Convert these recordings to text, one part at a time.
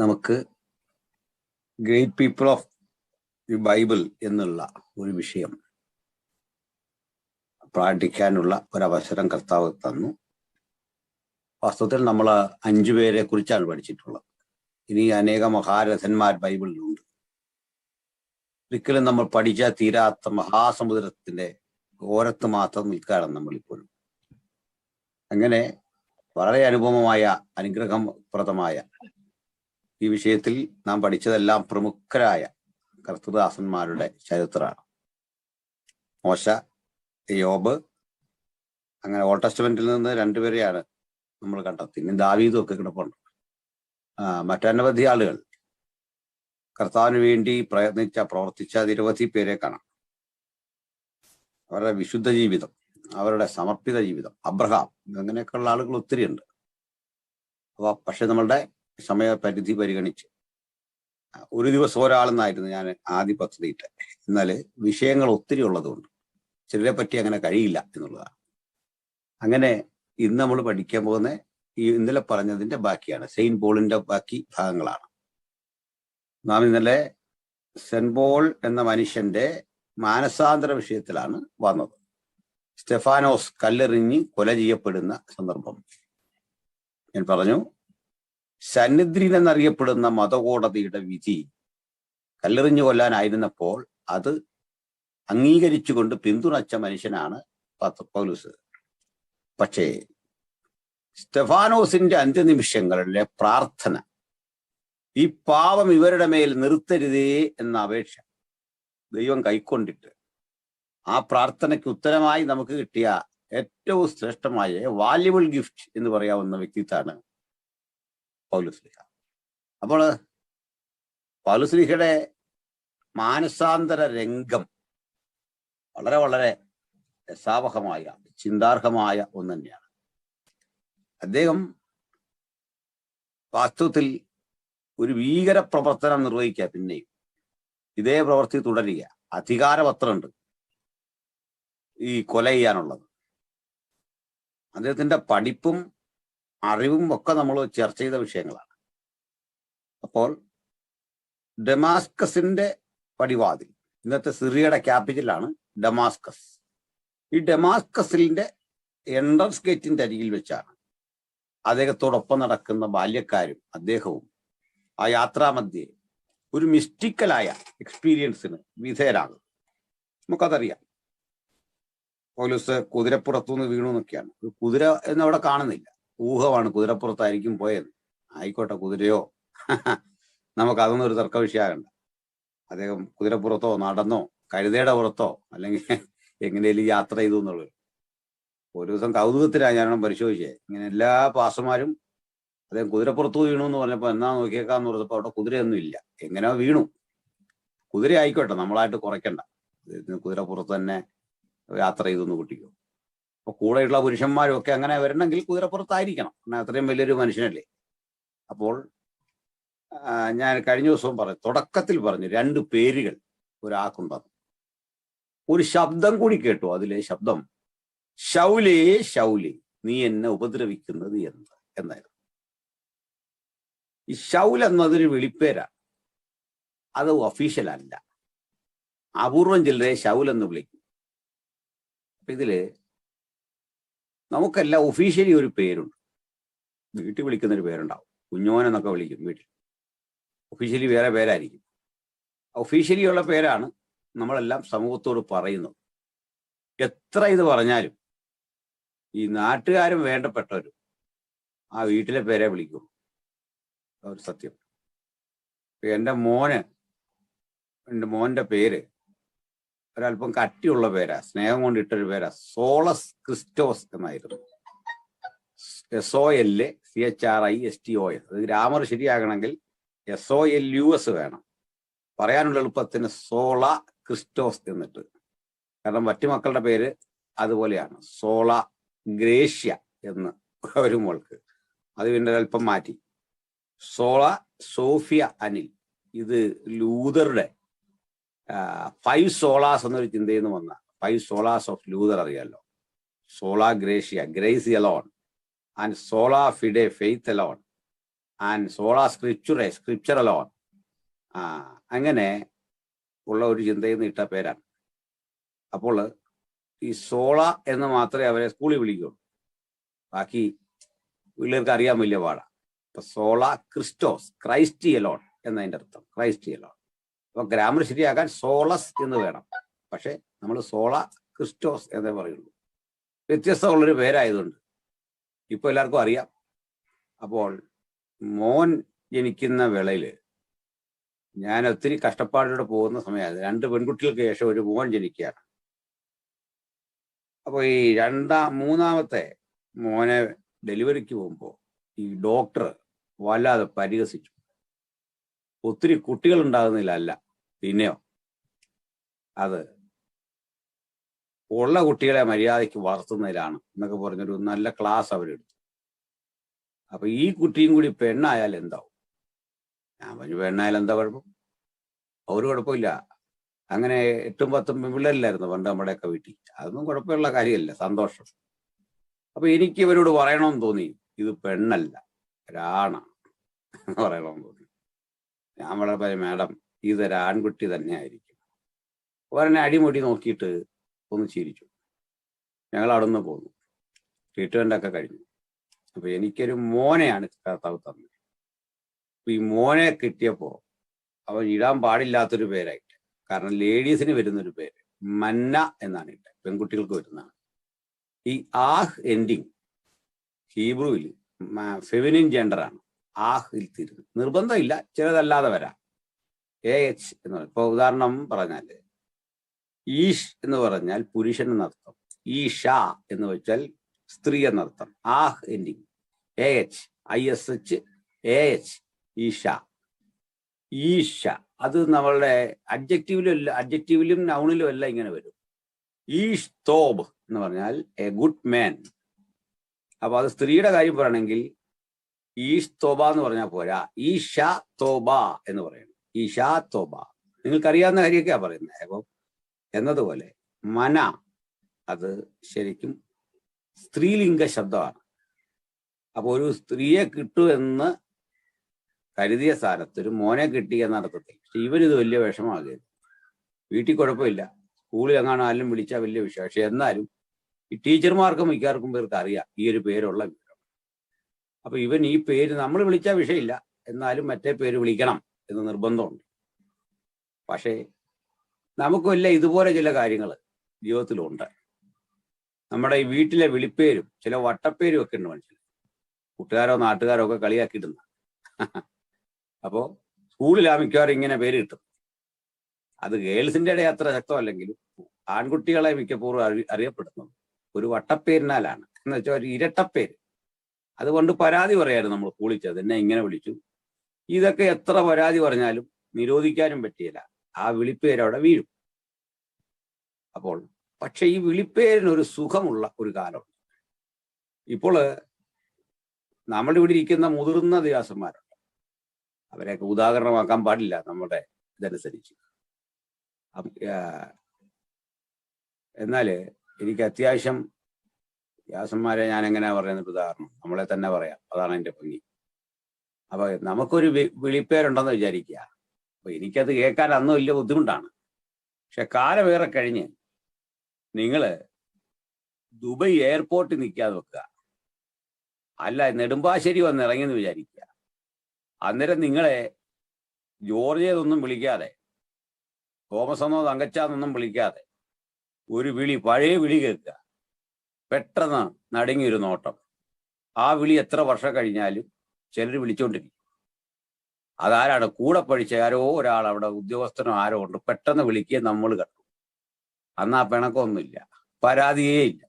നമുക്ക് great people of the Bible എന്നുള്ള ഒരു വിഷയം പ്രാർത്ഥിക്കാനുള്ള ഒരവസരം കർത്താവ് തന്നു. വാസ്തവത്തിൽ നമ്മൾ 5 പേരെ കുറിച്ചാണ് പഠിച്ചിട്ടുള്ളത്. ഇനി അനേക മഹാരഥന്മാർ ബൈബിളിലുണ്ട്. ഒരിക്കലും നമ്മൾ പഠിച്ചാൽ തീരാത്ത മഹാസമുദ്രത്തിന്റെ ഓരത്ത് മാത്രം നിൽക്കുകയാണ് നമ്മളിപ്പോഴും. അങ്ങനെ വളരെ അനുപമമായ അനുഗ്രഹപ്രദമായ ഈ വിഷയത്തിൽ നാം പഠിച്ചതെല്ലാം പ്രമുഖരായ കർത്തൃദാസന്മാരുടെ ചരിത്രമാണ്. മോശ, യോബ്, അങ്ങനെ ഓൾഡ് ടെസ്റ്റമെന്റിൽ നിന്ന് 2 പേരെയാണ് നമ്മൾ കണ്ടെത്തി. ഇനി ദാവീദും ഒക്കെ കിടപ്പുണ്ട്. മറ്റനവധി ആളുകൾ കർത്താവിന് വേണ്ടി പ്രവർത്തിച്ച നിരവധി പേരെ കാണാം. അവരുടെ വിശുദ്ധ ജീവിതം, അവരുടെ സമർപ്പിത ജീവിതം, അബ്രഹാം, അങ്ങനെയൊക്കെയുള്ള ആളുകൾ ഒത്തിരി ഉണ്ട്. പക്ഷെ നമ്മളുടെ സമയപരിധി പരിഗണിച്ച് ഒരു ദിവസം ഒരാളെന്നായിരുന്നു ഞാൻ ആദ്യ പദ്ധതിയിട്ട്. എന്നാൽ വിഷയങ്ങൾ ഒത്തിരി ഉള്ളതുകൊണ്ട് ചിലരെ പറ്റി അങ്ങനെ കഴിയില്ല എന്നുള്ളതാണ്. അങ്ങനെ ഇന്ന് നമ്മൾ പഠിക്കാൻ പോകുന്ന ഈ ഇന്നലെ പറഞ്ഞതിന്റെ ബാക്കിയാണ്, സെയിന്റ് പോളിന്റെ ബാക്കി ഭാഗങ്ങളാണ്. നാം ഇന്നലെ സെന്റ് പോൾ എന്ന മനുഷ്യന്റെ മാനസാന്തര വിഷയത്തിലാണ് വന്നത്. സ്റ്റെഫാനോസ് കല്ലെറിഞ്ഞ് കൊല ചെയ്യപ്പെടുന്ന സന്ദർഭം ഞാൻ പറഞ്ഞു. സന്നിദ്രീൻ എന്നറിയപ്പെടുന്ന മതകോടതിയുടെ വിധി കല്ലെറിഞ്ഞു കൊല്ലാനായിരുന്നപ്പോൾ അത് അംഗീകരിച്ചുകൊണ്ട് പിന്തുണച്ച മനുഷ്യനാണ് പൗലോസ്. പക്ഷേ സ്റ്റെഫാനോസിന്റെ അന്ത്യനിമിഷങ്ങളിലെ പ്രാർത്ഥന, ഈ പാപം ഇവരുടെ മേൽ നിർത്തരുതേ എന്ന അപേക്ഷ ദൈവം കൈക്കൊണ്ടിട്ട് ആ പ്രാർത്ഥനയ്ക്ക് ഉത്തരമായി നമുക്ക് കിട്ടിയ ഏറ്റവും ശ്രേഷ്ഠമായ വാല്യുബിൾ ഗിഫ്റ്റ് എന്ന് പറയാവുന്ന വ്യക്തിത്വമാണ് പൗലോസ്ലീഹ. അപ്പോൾ പൗലോസ്ലീഹയുടെ മാനസാന്തര രംഗം വളരെ വളരെ രസാവഹമായ, ചിന്താർഹമായ ഒന്ന് തന്നെയാണ്. അദ്ദേഹം വാസ്തവത്തിൽ ഒരു ഭീകര പ്രവർത്തനം നിർവഹിക്കുക, പിന്നെയും ഇതേ പ്രവൃത്തി തുടരുക. അധികാരപത്രമുണ്ട് ഈ കൊല ചെയ്യാനുള്ളത്. അദ്ദേഹത്തിന്റെ പഠിപ്പും അറിവും ഒക്കെ നമ്മൾ ചർച്ച ചെയ്ത വിഷയങ്ങളാണ്. അപ്പോൾ ഡമാസ്കസിന്റെ പടിവാതിൽ, ഇന്നത്തെ സിറിയയുടെ ക്യാപിറ്റലാണ് ഡമാസ്കസ്. ഈ ഡമാസ്കസിന്റെ എൻട്രൻസ് ഗേറ്റിന്റെ അരികിൽ വെച്ചാണ് അദ്ദേഹത്തോടൊപ്പം നടക്കുന്ന ബാല്യക്കാരും അദ്ദേഹവും ആ യാത്രാമധ്യേ ഒരു മിസ്റ്റിക്കലായ എക്സ്പീരിയൻസിന് വിധേയരാകും. നമുക്കതറിയാം. പൗലോസ് കുതിരപ്പുറത്തുനിന്ന് വീണു എന്നൊക്കെയാണ്. ഒരു കുതിര എന്നവിടെ കാണുന്നില്ല, ഊഹമാണ് കുതിരപ്പുറത്തായിരിക്കും പോയത്. ആയിക്കോട്ടെ, കുതിരയോ നമുക്കതൊന്നും ഒരു തർക്ക വിഷയമാകണ്ട. അദ്ദേഹം കുതിരപ്പുറത്തോ നടന്നോ കഴുതയുടെ പുറത്തോ അല്ലെങ്കിൽ എങ്ങനെയും യാത്ര ചെയ്തു എന്നുള്ളത്. ഒരു ദിവസം കൗതുകത്തിലാണ് ഞാനോണം പരിശോധിച്ചേ. ഇങ്ങനെ എല്ലാ പാസ്റ്റർമാരും അദ്ദേഹം കുതിരപ്പുറത്ത് വീണു എന്ന് പറഞ്ഞപ്പോൾ എന്നാ നോക്കിയേക്കാന്ന് പറഞ്ഞപ്പോൾ അവിടെ കുതിരയൊന്നും ഇല്ല. എങ്ങനെയോ വീണു. കുതിര ആയിക്കോട്ടെ, നമ്മളായിട്ട് കുറയ്ക്കണ്ട. കുതിരപ്പുറത്ത് തന്നെ യാത്ര ചെയ്തൊന്ന് കുട്ടിക്കോ. അപ്പൊ കൂടെയുള്ള പുരുഷന്മാരും ഒക്കെ അങ്ങനെ വരണമെങ്കിൽ കുതിരപ്പുറത്തായിരിക്കണം. അത്രയും വലിയൊരു മനുഷ്യനല്ലേ. അപ്പോൾ ഞാൻ കഴിഞ്ഞ ദിവസവും തുടക്കത്തിൽ പറഞ്ഞു 2 പേരുകൾ ഒരാൾക്കുണ്ടാകും. ഒരു ശബ്ദം കൂടി കേട്ടു. അതിലെ ശബ്ദം, ശൗലേ ശൗലേ നീ എന്നെ ഉപദ്രവിക്കുന്നത് എന്നായിരുന്നു. ഈ ശൗൽ എന്നതൊരു വിളിപ്പേരാണ്, അത് ഒഫീഷ്യൽ അല്ല. അപൂർവം ചിലരെ ശൗൽ എന്ന് വിളിക്കും. അപ്പൊ ഇതില് നമുക്കെല്ലാം ഒഫീഷ്യലി ഒരു പേരുണ്ട്. വീട്ടിൽ വിളിക്കുന്നൊരു പേരുണ്ടാവും, കുഞ്ഞോൻ എന്നൊക്കെ വിളിക്കും വീട്ടിൽ. ഒഫീഷ്യലി വേറെ പേരായിരിക്കും. ഒഫീഷ്യലി ഉള്ള പേരാണ് നമ്മളെല്ലാം സമൂഹത്തോട് പറയുന്നത്. എത്ര ഇത് പറഞ്ഞാലും ഈ നാട്ടുകാരും വേണ്ടപ്പെട്ടവരും ആ വീട്ടിലെ പേരെ വിളിക്കും. ഒരു സത്യം. എൻ്റെ മോന്റെ പേര് ഒരല്പം കട്ടിയുള്ള പേരാ, സ്നേഹം കൊണ്ട് ഇട്ടൊരു പേരാ. സോളസ് ക്രിസ്റ്റോസ് എന്നായിരുന്നു. SOLCHRISTOS. അത് ഗ്രാമർ ശരിയാകണമെങ്കിൽ SOLUS വേണം. പറയാനുള്ള എളുപ്പത്തിന് സോള ക്രിസ്റ്റോസ് എന്നിട്ട്. കാരണം മറ്റു മക്കളുടെ പേര് അതുപോലെയാണ്, സോള ഗ്രേഷ്യ എന്ന് ഒരു മോൾക്ക്. അത് പിന്നെ അല്പം മാറ്റി സോള സോഫിയ അനിൽ. ഇത് ലൂതറുടെ 5 സോളാസ് എന്നൊരു ചിന്തയിൽ നിന്ന് വന്ന 5 സോളാസ് ഓഫ് ലൂതർ അറിയാലോ. Sola gratia, grace alone, and sola fide, faith alone, and sola scriptura, scripture alone. അങ്ങനെ ഉള്ള ഒരു ചിന്തയിൽ നിന്ന് ഇട്ട പേരാണ്. അപ്പോൾ ഈ സോള എന്ന് മാത്രമേ അവരെ സ്കൂളിൽ വിളിക്കുള്ളൂ. ബാക്കി പിള്ളേർക്ക് അറിയാൻ വലിയ പാടാണ്. അപ്പൊ സോള ക്രിസ്റ്റോസ്, ക്രൈസ്റ്റ് എലോൺ എന്നതിൻ്റെ അർത്ഥം, ക്രൈസ്റ്റ് എലോൺ. അപ്പൊ ഗ്രാമർ ശരിയാക്കാൻ സോളസ് എന്ന് വേണം. പക്ഷെ നമ്മൾ സോള ക്രിസ്റ്റോസ് എന്നേ പറയുള്ളൂ. വ്യത്യസ്തമുള്ളൊരു പേരായതുകൊണ്ട് ഇപ്പൊ എല്ലാവർക്കും അറിയാം. അപ്പോൾ മോൻ ജനിക്കുന്ന വേളയിൽ ഞാൻ ഒത്തിരി കഷ്ടപ്പാടിലൂടെ പോകുന്ന സമയമായിരുന്നു. 2 പെൺകുട്ടികൾക്ക് ശേഷം ഒരു മോൻ ജനിക്കുകയാണ്. അപ്പൊ ഈ മൂന്നാമത്തെ മോനെ ഡെലിവറിക്ക് പോകുമ്പോൾ ഈ ഡോക്ടർ വല്ലാതെ പരിഹസിച്ചു. ഒത്തിരി കുട്ടികൾ ഉണ്ടാകുന്നില്ല, അല്ല, പിന്നെയോ അത് ഉള്ള കുട്ടികളെ മര്യാദയ്ക്ക് വളർത്തുന്നതിലാണ് എന്നൊക്കെ പറഞ്ഞൊരു നല്ല ക്ലാസ് അവരെടുത്തു. അപ്പൊ ഈ കുട്ടിയും കൂടി പെണ്ണായാൽ എന്താവും? ഞാൻ പറഞ്ഞു, പെണ്ണായാൽ എന്താ കുഴപ്പം? ഒരു കുഴപ്പമില്ല. അങ്ങനെ 8ഉം 10ഉം പെൺപിള്ളേരില്ലായിരുന്നു പണ്ട് നമ്മുടെയൊക്കെ വീട്ടിൽ. അതൊന്നും കുഴപ്പമുള്ള കാര്യമല്ല, സന്തോഷം. അപ്പൊ എനിക്ക് ഇവരോട് പറയണമെന്ന് തോന്നി, ഇത് പെണ്ണല്ല, ഒരാണാണ് പറയണമെന്ന് തോന്നി. ഞാൻ വളരെ പറയും, മാഡം ഇതൊരു ആൺകുട്ടി തന്നെ ആയിരിക്കും. അവരെന്നെ അടിമുടി നോക്കിയിട്ട് ഒന്ന് ചിരിച്ചു. ഞങ്ങൾ അവിടെ നിന്ന് പോന്നു. ട്രീറ്റ്മെന്റ് ഒക്കെ കഴിഞ്ഞു. അപ്പൊ എനിക്കൊരു മോനെയാണ് കർത്താവ് തന്നത്. അപ്പൊ ഈ മോനെ കിട്ടിയപ്പോ അവൻ ഇടാൻ പാടില്ലാത്തൊരു പേരായിട്ട്, കാരണം ലേഡീസിന് വരുന്നൊരു പേര് മന്ന എന്നാണ് ഇട്ടത്, പെൺകുട്ടികൾക്ക് വരുന്നതാണ്. ഈ ആഹ് എൻഡിങ് ഹീബ്രുവിൽ ഫെമിനിൻ ജെൻഡറാണ്. ആഹിൽ തീരുന്നു, നിർബന്ധമില്ല, ചിലതല്ലാതെ വരാം. AH എന്ന് പറയും. ഇപ്പൊ ഉദാഹരണം പറഞ്ഞാല് ഈഷ് എന്ന് പറഞ്ഞാൽ പുരുഷൻ എന്നർത്ഥം, ഈഷ എന്ന് വെച്ചാൽ സ്ത്രീ എന്നർത്ഥം. Ah ending AH, ISH, AH, ഈഷ. ഈഷ അത് നമ്മളുടെ അഡ്ജക്റ്റീവിലും നൗണിലും എല്ലാം ഇങ്ങനെ വരും. ഈഷ് തോബ് എന്ന് പറഞ്ഞാൽ എ ഗുഡ് മാൻ. അപ്പൊ അത് സ്ത്രീയുടെ കാര്യം പറയണമെങ്കിൽ ഈഷ് തോബ എന്ന് പറഞ്ഞാൽ പോരാ, ഈഷ തോബ എന്ന് പറയണം. ഈഷ തോബ നിങ്ങൾക്കറിയാവുന്ന കാര്യമൊക്കെയാ പറയുന്നത്. അപ്പൊ എന്നതുപോലെ മന അത് ശരിക്കും സ്ത്രീലിംഗ ശബ്ദമാണ്. അപ്പൊ ഒരു സ്ത്രീയെ കിട്ടുമെന്ന് കരുതിയ സ്ഥാനത്ത് ഒരു മോനെ കിട്ടി എന്ന അർത്ഥത്തിൽ. പക്ഷെ ഇവരിത് വലിയ വിഷമാകരുത്. വീട്ടിൽ കുഴപ്പമില്ല, സ്കൂളിൽ എങ്ങാനും ആരും വിളിച്ചാൽ വലിയ വിഷയം. പക്ഷെ എന്നാലും ഈ ടീച്ചർമാർക്കും മിക്കാർക്കും പേർക്ക് അറിയാം ഈ ഒരു പേരുള്ള വിവരം. അപ്പൊ ഇവൻ ഈ പേര് നമ്മൾ വിളിച്ചാൽ വിഷയമില്ല, എന്നാലും മറ്റേ പേര് വിളിക്കണം എന്ന് നിർബന്ധമുണ്ട്. പക്ഷേ നമുക്കുമില്ല ഇതുപോലെ ചില കാര്യങ്ങൾ ജീവിതത്തിലുണ്ട്. നമ്മുടെ ഈ വീട്ടിലെ വിളിപ്പേരും ചില വട്ടപ്പേരും ഒക്കെ ഉണ്ട് മനുഷ്യൻ, കൂട്ടുകാരോ നാട്ടുകാരോ ഒക്കെ കളിയാക്കിയിടുന്ന. അപ്പോ സ്കൂളിലാ മിക്കവാറും ഇങ്ങനെ പേര് കിട്ടും. അത് ഗേൾസിന്റെ ഇടയിൽ അത്ര ശക്തമല്ലെങ്കിലും ആൺകുട്ടികളെ മിക്കപ്പോഴും അറിയപ്പെടുന്നത് ഒരു വട്ടപ്പേരിനാലാണ്, എന്ന് വെച്ചാൽ ഒരു ഇരട്ടപ്പേര്. അതുകൊണ്ട് പരാതി പറയായിരുന്നു നമ്മൾ വിളിച്ചത്, എന്നെ ഇങ്ങനെ വിളിച്ചു. ഇതൊക്കെ എത്ര പരാതി പറഞ്ഞാലും നിരോധിക്കാനും പറ്റിയില്ല, ആ വിളിപ്പേര് അവിടെ വീഴും. അപ്പോൾ പക്ഷെ ഈ വിളിപ്പേരിനൊരു സുഖമുള്ള ഒരു കാലമുണ്ട്. ഇപ്പോൾ നമ്മുടെ ഇവിടെ ഇരിക്കുന്ന മുതിർന്ന ദേവസ്വന്മാരുണ്ട്, അവരെയൊക്കെ ഉദാഹരണമാക്കാൻ പാടില്ല നമ്മുടെ ഇതനുസരിച്ച്. എന്നാല് എനിക്ക് അത്യാവശ്യം വ്യാസന്മാരെ ഞാൻ എങ്ങനെയാ പറയുന്നത്, ഉദാഹരണം നമ്മളെ തന്നെ പറയാം, അതാണ് എൻ്റെ ഭംഗി. അപ്പൊ നമുക്കൊരു വിളിപ്പേരുണ്ടെന്ന് വിചാരിക്കുക. അപ്പൊ എനിക്കത് കേൾക്കാൻ അന്ന് വലിയ ബുദ്ധിമുട്ടാണ്. പക്ഷെ കാലമേറെ കഴിഞ്ഞ് നിങ്ങള് ദുബൈ എയർപോർട്ടിൽ നിൽക്കാതെ വെക്കുക, അല്ല നെടുമ്പാശ്ശേരി വന്ന് ഇറങ്ങിയെന്ന് വിചാരിക്കുക. അന്നേരം നിങ്ങളെ ജോർജിയതൊന്നും വിളിക്കാതെ, തോമസ് എന്നോ തങ്കച്ചാന്നൊന്നും വിളിക്കാതെ ഒരു വിളി, പഴയ വിളി കേൾക്കുക. പെട്ടെന്ന് നടുങ്ങിയൊരു നോട്ടം. ആ വിളി എത്ര വർഷം കഴിഞ്ഞാലും ചിലർ വിളിച്ചോണ്ടിരിക്കും. അതാരാണ്? കൂടെ പഠിച്ച ആരോ ഒരാൾ, അവിടെ ഉദ്യോഗസ്ഥനോ ആരോ ഉണ്ട്, പെട്ടെന്ന് വിളിക്കുക, നമ്മൾ കണ്ടു. അന്ന് ആ പിണക്കമൊന്നുമില്ല, പരാതിയേ ഇല്ല.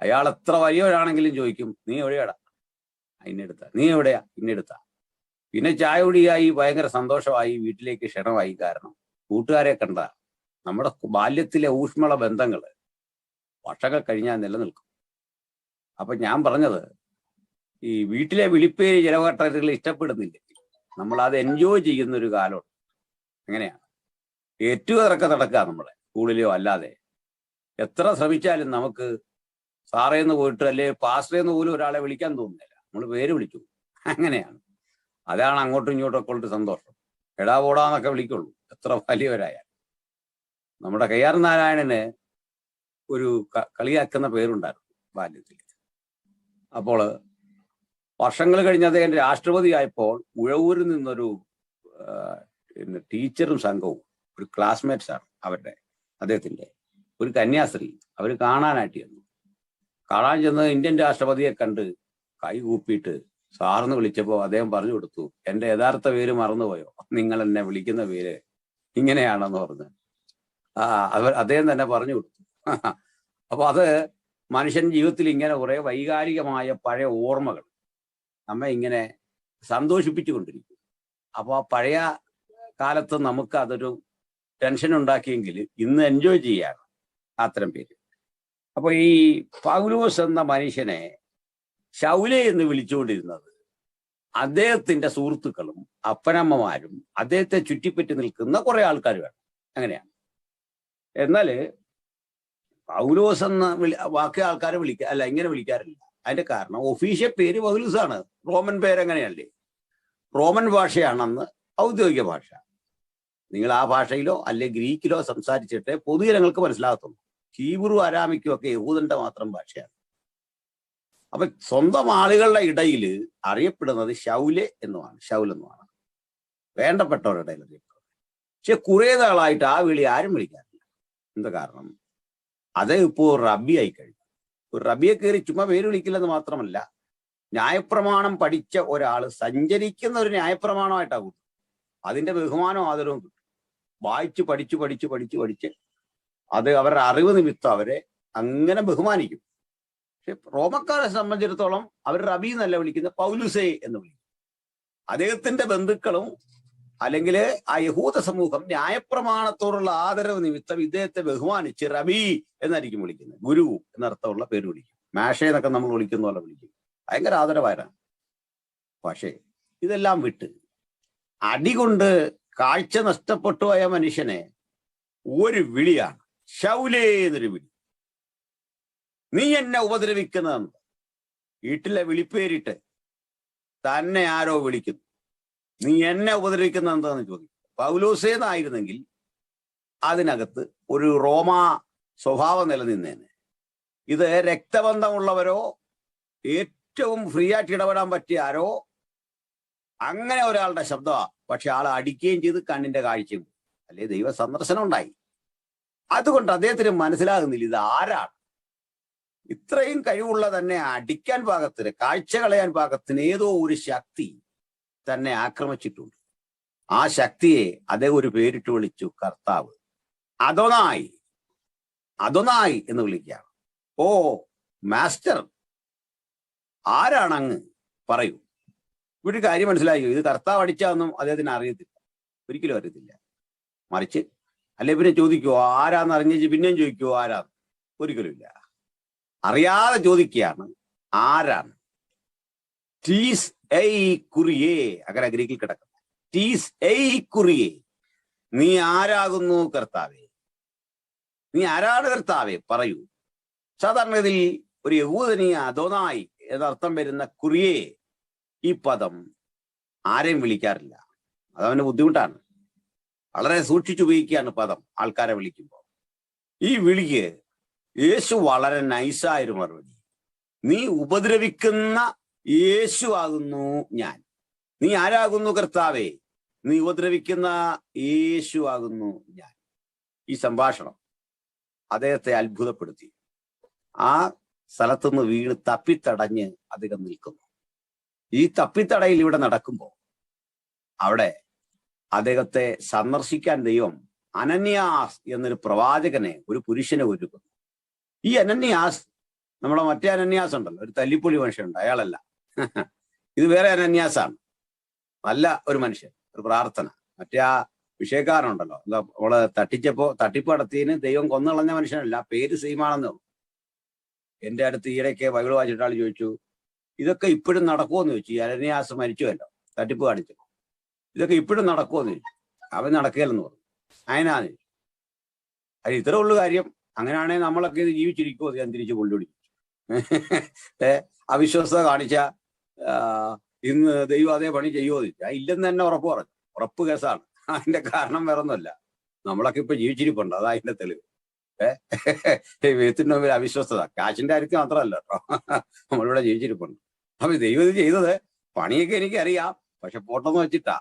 അയാൾ എത്ര വലിയവരാണെങ്കിലും ചോദിക്കും, നീ എവിടെയാടാ? ഇന്നെടുത്ത. നീ എവിടെയാ? ഇന്നെടുത്ത. പിന്നെ ചായ കുടിയായി, ഭയങ്കര സന്തോഷമായി, വീട്ടിലേക്ക് ക്ഷണമായി. കാരണം കൂട്ടുകാരെ കണ്ട നമ്മുടെ ബാല്യത്തിലെ ഊഷ്മള ബന്ധങ്ങൾ വർഷങ്ങൾ കഴിഞ്ഞാൽ നിലനിൽക്കും. അപ്പൊ ഞാൻ പറഞ്ഞത്, ഈ വീട്ടിലെ വിളിപ്പേര് ചില ഘട്ടത്തിൽ ഇഷ്ടപ്പെടുന്നില്ല, നമ്മൾ അത് എൻജോയ് ചെയ്യുന്ന ഒരു കാലമുണ്ട്. എങ്ങനെയാണ് ഏറ്റുകറക്കെ നടക്കുക നമ്മളെ സ്കൂളിലെയോ അല്ലാതെ. എത്ര ശ്രമിച്ചാലും നമുക്ക് സാറേന്ന് പോയിട്ട് അല്ലെ പാസ്റ്ററേന്ന് പോലും ഒരാളെ വിളിക്കാൻ തോന്നുന്നില്ല, നമ്മൾ പേര് വിളിച്ചു. അങ്ങനെയാണ്. അതാണ് അങ്ങോട്ടും ഇങ്ങോട്ടും ഒക്കെ ഉള്ളൊരു സന്തോഷം. എടാ പോടാന്നൊക്കെ വിളിക്കുള്ളൂ, എത്ര വലിയവരായാൽ. നമ്മുടെ കെ.ആർ. നാരായണന് ഒരു കളിയാക്കുന്ന പേരുണ്ടായിരുന്നു ബാല്യത്തിൽ. അപ്പോൾ വർഷങ്ങൾ കഴിഞ്ഞ് അദ്ദേഹം രാഷ്ട്രപതിയായപ്പോൾ ഉഴവൂരിൽ നിന്നൊരു ടീച്ചറും സംഘവും ഒരു ക്ലാസ്മേറ്റ്സ് ആണ് അവരുടെ അദ്ദേഹത്തിന്റെ ഒരു കന്യാസ്ത്രീ അവർ കാണാനായിട്ട് ചെന്നു. കാണാൻ ചെന്ന് ഇന്ത്യൻ രാഷ്ട്രപതിയെ കണ്ട് കൈ കൂപ്പിയിട്ട് സാറിന് വിളിച്ചപ്പോൾ അദ്ദേഹം പറഞ്ഞു കൊടുത്തു, എൻ്റെ യഥാർത്ഥ പേര് മറന്നുപോയോ, നിങ്ങൾ എന്നെ വിളിക്കുന്ന പേര് ഇങ്ങനെയാണെന്ന് പറഞ്ഞ് അദ്ദേഹം തന്നെ പറഞ്ഞു കൊടുത്തു. അപ്പൊ അത് മനുഷ്യൻ ജീവിതത്തിൽ ഇങ്ങനെ കുറെ വൈകാരികമായ പഴയ ഓർമ്മകൾ നമ്മെ ഇങ്ങനെ സന്തോഷിപ്പിച്ചു കൊണ്ടിരിക്കും. അപ്പോൾ ആ പഴയ കാലത്ത് നമുക്ക് അതൊരു ടെൻഷൻ ഉണ്ടാക്കിയെങ്കിൽ ഇന്ന് എൻജോയ് ചെയ്യാണ് അത്തരം പേര്. അപ്പൊ ഈ പൗലോസ് എന്ന മനുഷ്യനെ ശൗലെ എന്ന് വിളിച്ചുകൊണ്ടിരുന്നത് അദ്ദേഹത്തിന്റെ സുഹൃത്തുക്കളും അപ്പനമ്മമാരും അദ്ദേഹത്തെ ചുറ്റിപ്പറ്റി നിൽക്കുന്ന കുറെ ആൾക്കാർ വേണം. അങ്ങനെയാണ്. എന്നാല് പൗലോസ് എന്ന ബാക്കി ആൾക്കാരെ ഇങ്ങനെ വിളിക്കാറില്ല. അതിന്റെ കാരണം ഒഫീഷ്യൽ പേര് പൗലോസാണ്. റോമൻ പേരെങ്ങനെയല്ലേ? റോമൻ ഭാഷയാണ് അന്ന് ഔദ്യോഗിക ഭാഷ. നിങ്ങൾ ആ ഭാഷയിലോ അല്ലെ ഗ്രീക്കിലോ സംസാരിച്ചിട്ട് പൊതുജനങ്ങൾക്ക് മനസ്സിലാകത്തുള്ളൂ. ഹീബ്രു അരാമിക്കും ഒക്കെ യഹൂദന്റെ മാത്രം ഭാഷയാണ്. അപ്പൊ സ്വന്തം ആളുകളുടെ ഇടയിൽ അറിയപ്പെടുന്നത് ശൗലെ എന്നുമാണ്, ശൗൽ എന്നുമാണ് വേണ്ടപ്പെട്ടവരുടെ ഇടയിൽ അറിയപ്പെടുന്നത്. പക്ഷെ കുറെ നാളായിട്ട് ആ വിളി ആരും വിളിക്കാറില്ല. എന്താ കാരണം? അത് ഇപ്പോ റബി ആയി കഴിഞ്ഞു. ഒരു റബിയെ കയറി ചുമ്മാ പേര് വിളിക്കില്ലെന്ന് മാത്രമല്ല, ന്യായപ്രമാണം പഠിച്ച ഒരാൾ സഞ്ചരിക്കുന്ന ഒരു ന്യായപ്രമാണമായിട്ടാകും അതിന്റെ ബഹുമാനവും ആദരവും കിട്ടും. വായിച്ച് പഠിച്ച് അത് അവരുടെ അറിവ് നിമിത്തം അവരെ അങ്ങനെ ബഹുമാനിക്കും. പക്ഷെ റോമക്കാരെ സംബന്ധിച്ചിടത്തോളം അവർ റബി എന്നല്ല വിളിക്കുന്നത്, പൗലുസേ എന്ന് വിളിക്കും. അദ്ദേഹത്തിന്റെ ബന്ധുക്കളും അല്ലെങ്കിൽ ആ യഹൂദ സമൂഹം ന്യായപ്രമാണത്തോടുള്ള ആദരവ് നിമിത്തം ഇദ്ദേഹത്തെ ബഹുമാനിച്ച് റബി എന്നായിരിക്കും വിളിക്കുന്നത്. ഗുരു എന്നർത്ഥമുള്ള പേര് വിളിക്കും. മാഷ എന്നൊക്കെ നമ്മൾ വിളിക്കുന്ന പോലെ വിളിക്കും. ഭയങ്കര ആദരവായതാണ്. പക്ഷേ ഇതെല്ലാം വിട്ട് അടികൊണ്ട് കാഴ്ച നഷ്ടപ്പെട്ടു പോയ മനുഷ്യനെ ഒരു വിളിയാണ്, ശൗലേ എന്നൊരു വിളി. നീ എന്നെ ഉപദ്രവിക്കുന്നതെന്ന് വീട്ടിലെ വിളിപ്പേരിട്ട് തന്നെ ആരോ വിളിക്കുന്നു. നീ എന്നെ ഉപദ്രവിക്കുന്ന എന്താന്ന് ചോദിക്കും. പൗലോസേന്നായിരുന്നെങ്കിൽ അതിനകത്ത് ഒരു റോമാ സ്വഭാവം നിലനിന്നേനെ. ഇത് രക്തബന്ധമുള്ളവരോ ഏറ്റവും ഫ്രീ ആയിട്ട് ഇടപെടാൻ പറ്റിയ ആരോ അങ്ങനെ ഒരാളുടെ ശബ്ദമാണ്. പക്ഷെ ആളെ അടിക്കുകയും ചെയ്ത് കണ്ണിന്റെ കാഴ്ചയും അല്ലെ ദൈവ സന്ദർശനം ഉണ്ടായി. അതുകൊണ്ട് അദ്ദേഹത്തിന് മനസ്സിലാകുന്നില്ല ഇത് ആരാണ്. ഇത്രയും കഴിവുള്ള തന്നെ അടിക്കാൻ പാകത്തിന്, കാഴ്ച കളയാൻ പാകത്തിന് ഏതോ ഒരു ശക്തി തന്നെ ആക്രമിച്ചിട്ടുണ്ട്. ആ ശക്തിയെ അദ്ദേഹം ഒരു പേരിട്ട് വിളിച്ചു, കർത്താവ്. അദോനായി എന്ന് വിളിക്കുകയാണ്. ഓ മാസ്റ്റർ, ആരാണ് അങ്ങ്? പറയൂ. ഇവിടെ കാര്യം മനസ്സിലായോ? ഇത് കർത്താവ് അടിച്ചാന്നും അദ്ദേഹത്തിന് അറിയത്തില്ല, ഒരിക്കലും അറിയത്തില്ല. മറിച്ച് അല്ലെ പിന്നെ ചോദിക്കുവോ ആരാന്ന് അറിഞ്ഞേച്ച് പിന്നെയും ചോദിക്കുവോ ആരാന്ന്? ഒരിക്കലും ഇല്ല. അറിയാതെ ചോദിക്കുകയാണ് ആരാണ്. ടീസ് എയ് കുറിയേ, അങ്ങനെ ഗ്രീക്കിൽ കിടക്കുന്നു. ടീസ് എയ് കുറിയേ, നീ ആരാകുന്നു കർത്താവേ? നീ ആരാണ് കർത്താവേ? പറയൂ. സാധാരണഗതിയിൽ ഒരു യഹൂദനി അദോനായി എന്നർത്ഥം വരുന്ന കുറിയേ ഈ പദം ആരെയും വിളിക്കാറില്ല. അതവന് ബുദ്ധിമുട്ടാണ്. വളരെ സൂക്ഷിച്ചുപയോഗിക്കുകയാണ് പദം ആൾക്കാരെ വിളിക്കുമ്പോൾ. ഈ വിളിക്ക് യേശു വളരെ നൈസായൊരു മറുപടി. നീ ഉപദ്രവിക്കുന്ന യേശു ആകുന്നു ഞാൻ. നീ ആരാകുന്നു കർത്താവേ? നീ ഉപദ്രവിക്കുന്ന യേശു ആകുന്നു ഞാൻ. ഈ സംഭാഷണം അദ്ദേഹത്തെ അത്ഭുതപ്പെടുത്തി. ആ സ്ഥലത്തുനിന്ന് വീണ് തപ്പിത്തടഞ്ഞ് അദ്ദേഹം നിൽക്കുന്നു. ഈ തപ്പിത്തടയിൽ ഇവിടെ നടക്കുമ്പോൾ അവിടെ അദ്ദേഹത്തെ സന്ദർശിക്കാൻ ദൈവം അനന്യാസ് എന്നൊരു പ്രവാചകനെ, ഒരു പുരുഷനെ ഒരുക്കുന്നു. ഈ അനന്യാസ് നമ്മളെ മറ്റേ അനന്യാസ് ഉണ്ടല്ലോ, ഒരു തല്ലിപ്പൊളി മനുഷ്യനുണ്ട്, അയാളല്ല. ഇത് വേറെ അനന്യാസാണ്. നല്ല ഒരു മനുഷ്യൻ, ഒരു പ്രാർത്ഥന. മറ്റേ ആ വിഷയക്കാരനുണ്ടല്ലോ, എന്താ അവള് തട്ടിപ്പ് നടത്തിയതിന് ദൈവം കൊന്നുകളഞ്ഞ മനുഷ്യനല്ല, പേര് സെയിമാണെന്നേ ഉള്ളൂ. എന്റെ അടുത്ത് ഈയിടയ്ക്ക് ബൈബിൾ വായിച്ചിട്ട് ആൾ ചോദിച്ചു, ഇതൊക്കെ ഇപ്പോഴും നടക്കുമെന്ന് ചോദിച്ചു. ഈ അനന്യാസ് മരിച്ചുവല്ലോ തട്ടിപ്പ് കാണിച്ചപ്പോ. ഇതൊക്കെ ഇപ്പോഴും നടക്കുമെന്ന് ചോദിച്ചു. അവൻ നടക്കുകയല്ലെന്ന് പറഞ്ഞു. അതിനാന്ന് ചോദിച്ചു. അത് ഇത്രേ ഉള്ളു കാര്യം. അങ്ങനെയാണെങ്കിൽ നമ്മളൊക്കെ ഇത് ജീവിച്ചിരിക്കുമോ? ഞാൻ തിരിച്ച് കൊണ്ടുപിടിച്ചു. അവിശ്വസത കാണിച്ച ഇന്ന് ദൈവം അതേ പണി ചെയ്യുമോ ചോദിച്ചാൽ ഇല്ലെന്ന് തന്നെ ഉറപ്പ് പറഞ്ഞു. ഉറപ്പ് കേസാണ്. അതിന്റെ കാരണം വേറെ ഒന്നുമല്ല, നമ്മളൊക്കെ ഇപ്പൊ ജീവിച്ചിരിപ്പുണ്ട്, അതാ അതിന്റെ തെളിവ്. ദൈവത്തിന്റെ മുമ്പിൽ അവിശ്വസ്തത കാശിന്റെ കാര്യത്തിൽ മാത്രമല്ല കേട്ടോ, നമ്മളിവിടെ ജീവിച്ചിരിപ്പുണ്ട്. അപ്പൊ ദൈവം ഇത് ചെയ്തത് പണിയൊക്കെ എനിക്കറിയാം, പക്ഷെ പോട്ടെന്ന് വെച്ചിട്ടാ.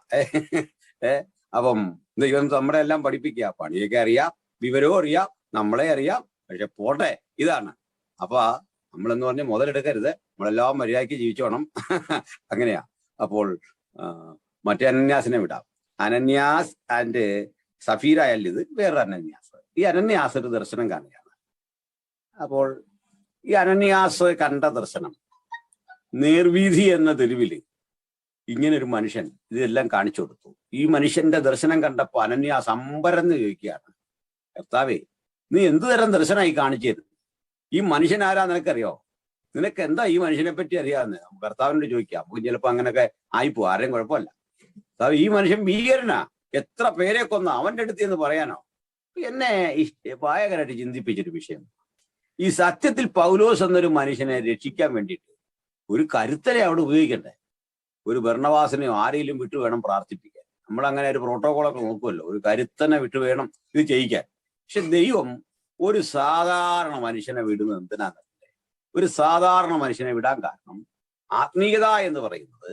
അപ്പം ദൈവം നമ്മളെ എല്ലാം പഠിപ്പിക്കുക, പണിയൊക്കെ അറിയാം, വിവരവും അറിയാം, നമ്മളെ അറിയാം, പക്ഷെ പോട്ടെ ഇതാണ്. അപ്പൊ നമ്മളെന്ന് പറഞ്ഞ് മുതലെടുക്കരുത്, നമ്മളെല്ലാം മര്യാദയ്ക്ക് ജീവിച്ചോണം. അങ്ങനെയാ. അപ്പോൾ മറ്റേ അനന്യാസിനെ വിടാം. അനന്യാസ് ആൻഡ് സഫീര അല്ല, ഇത് വേറൊരു അനന്യാസ്. ഈ അനന്യാസ് ഒരു ദർശനം കാണുകയാണ്. അപ്പോൾ ഈ അനന്യാസ് കണ്ട ദർശനം, നേർവീഥി എന്ന തെരുവിൽ ഇങ്ങനെ ഒരു മനുഷ്യൻ ഇതെല്ലാം കാണിച്ചു കൊടുത്തു. ഈ മനുഷ്യന്റെ ദർശനം കണ്ടപ്പോ അനന്യാസ് അമ്പരന്ന് ചോദിക്കുകയാണ്, കർത്താവേ, നീ എന്തു തരം ദർശനമായി കാണിച്ചത്? ഈ മനുഷ്യൻ ആരാ നിനക്കറിയോ? നിനക്ക് എന്താ ഈ മനുഷ്യനെ പറ്റി അറിയാമെന്ന് കർത്താവിനോട് ചോദിക്കാം. നമുക്ക് ചിലപ്പോ അങ്ങനെയൊക്കെ ആയിപ്പോ, ആരെയും കുഴപ്പമില്ല. കർത്താവ്, ഈ മനുഷ്യൻ ഭീകരനാ, എത്ര പേരെ കൊന്ന, അവന്റെ അടുത്ത് എന്ന് പറയാനോ? എന്നെ വായകരായിട്ട് ചിന്തിപ്പിച്ചൊരു വിഷയം. ഈ സത്യത്തിൽ പൗലോസ് എന്നൊരു മനുഷ്യനെ രക്ഷിക്കാൻ വേണ്ടിയിട്ട് ഒരു കരുത്തരെ അവിടെ ഉപയോഗിക്കണ്ടേ? ഒരു ഭരണവാസനെയോ ആരെയും വിട്ടു വേണം പ്രാർത്ഥിപ്പിക്കാൻ. നമ്മൾ അങ്ങനെ ഒരു പ്രോട്ടോകോളൊക്കെ നോക്കുമല്ലോ, ഒരു കരുത്തനെ വിട്ടു വേണം ഇത് ചെയ്യിക്കാൻ. പക്ഷെ ദൈവം ഒരു സാധാരണ മനുഷ്യനെ വിടുന്നത് എന്തിനാണ്? ഒരു സാധാരണ മനുഷ്യനെ വിടാൻ കാരണം ആത്മീയത എന്ന് പറയുന്നത്,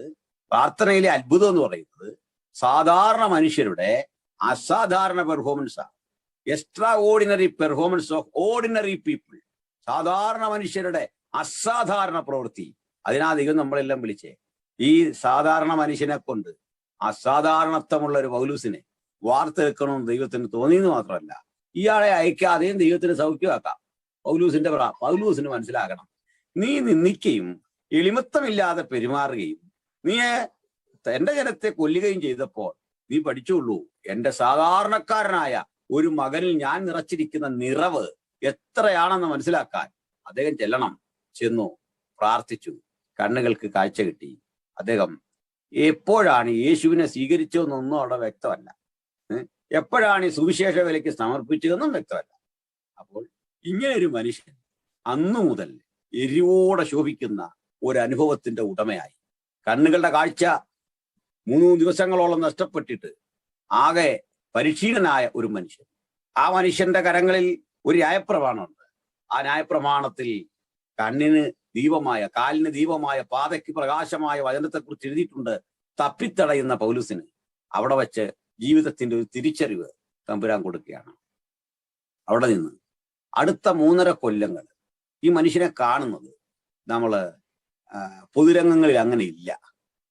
പ്രാർത്ഥനയിലെ അത്ഭുതം എന്ന് പറയുന്നത് സാധാരണ മനുഷ്യരുടെ അസാധാരണ പെർഫോമൻസാണ്. Extraordinary performance of ordinary people. സാധാരണ മനുഷ്യരുടെ അസാധാരണ പ്രവൃത്തി. അതിനാ ദൈവം നമ്മളെല്ലാം വിളിച്ചേ. ഈ സാധാരണ മനുഷ്യനെ കൊണ്ട് അസാധാരണത്വമുള്ള ഒരു പൗലൂസിനെ വാർത്തെടുക്കണമെന്ന് ദൈവത്തിന് തോന്നിയെന്ന് മാത്രമല്ല, ഇയാളെ അയക്കാതെയും ദൈവത്തിന് സൗഖ്യമാക്കാം. പൗലൂസിന് മനസ്സിലാകണം, നീ നിന്ദിക്കുകയും എളിമത്തമില്ലാതെ പെരുമാറുകയും നീ എന്റെ ജനത്തെ കൊല്ലുകയും ചെയ്തപ്പോൾ നീ പഠിച്ചുള്ളൂ, എന്റെ സാധാരണക്കാരനായ ഒരു മകനിൽ ഞാൻ നിറച്ചിരിക്കുന്ന നിറവ് എത്രയാണെന്ന് മനസ്സിലാക്കാൻ അദ്ദേഹം ചെന്നു പ്രാർത്ഥിച്ചു. കണ്ണുകൾക്ക് കാഴ്ച കിട്ടി. അദ്ദേഹം എപ്പോഴാണ് യേശുവിനെ സ്വീകരിച്ചതെന്നൊന്നും അവിടെ വ്യക്തമല്ല. എപ്പോഴാണ് ഈ സുവിശേഷ വിലയ്ക്ക് സമർപ്പിച്ചതെന്നും വ്യക്തമല്ല. അപ്പോൾ ഇങ്ങനെ ഒരു മനുഷ്യൻ അന്നു മുതൽ എരിവോടെ ശോഭിക്കുന്ന ഒരു അനുഭവത്തിന്റെ ഉടമയായി. കണ്ണുകളുടെ കാഴ്ച 3 ദിവസങ്ങളോളം നഷ്ടപ്പെട്ടിട്ട് ആകെ പരിക്ഷീണനായ ഒരു മനുഷ്യൻ. ആ മനുഷ്യന്റെ കരങ്ങളിൽ ഒരു ന്യായപ്രമാണമുണ്ട്. ആ ന്യായപ്രമാണത്തിൽ കണ്ണിന് ദീപമായ, കാലിന് ദീപമായ, പാതയ്ക്ക് പ്രകാശമായ വചനത്തെക്കുറിച്ച് എഴുതിയിട്ടുണ്ട്. തപ്പിത്തടയുന്ന പൗലൂസിന് അവിടെ വെച്ച് ജീവിതത്തിന്റെ ഒരു തിരിച്ചറിവ് തമ്പുരാൻ കൊടുക്കുകയാണ്. അവിടെ നിന്ന് അടുത്ത 3.5 കൊല്ലങ്ങൾ ഈ മനുഷ്യനെ കാണുന്നത് നമ്മള് പൊതുരംഗങ്ങളിൽ അങ്ങനെ ഇല്ല.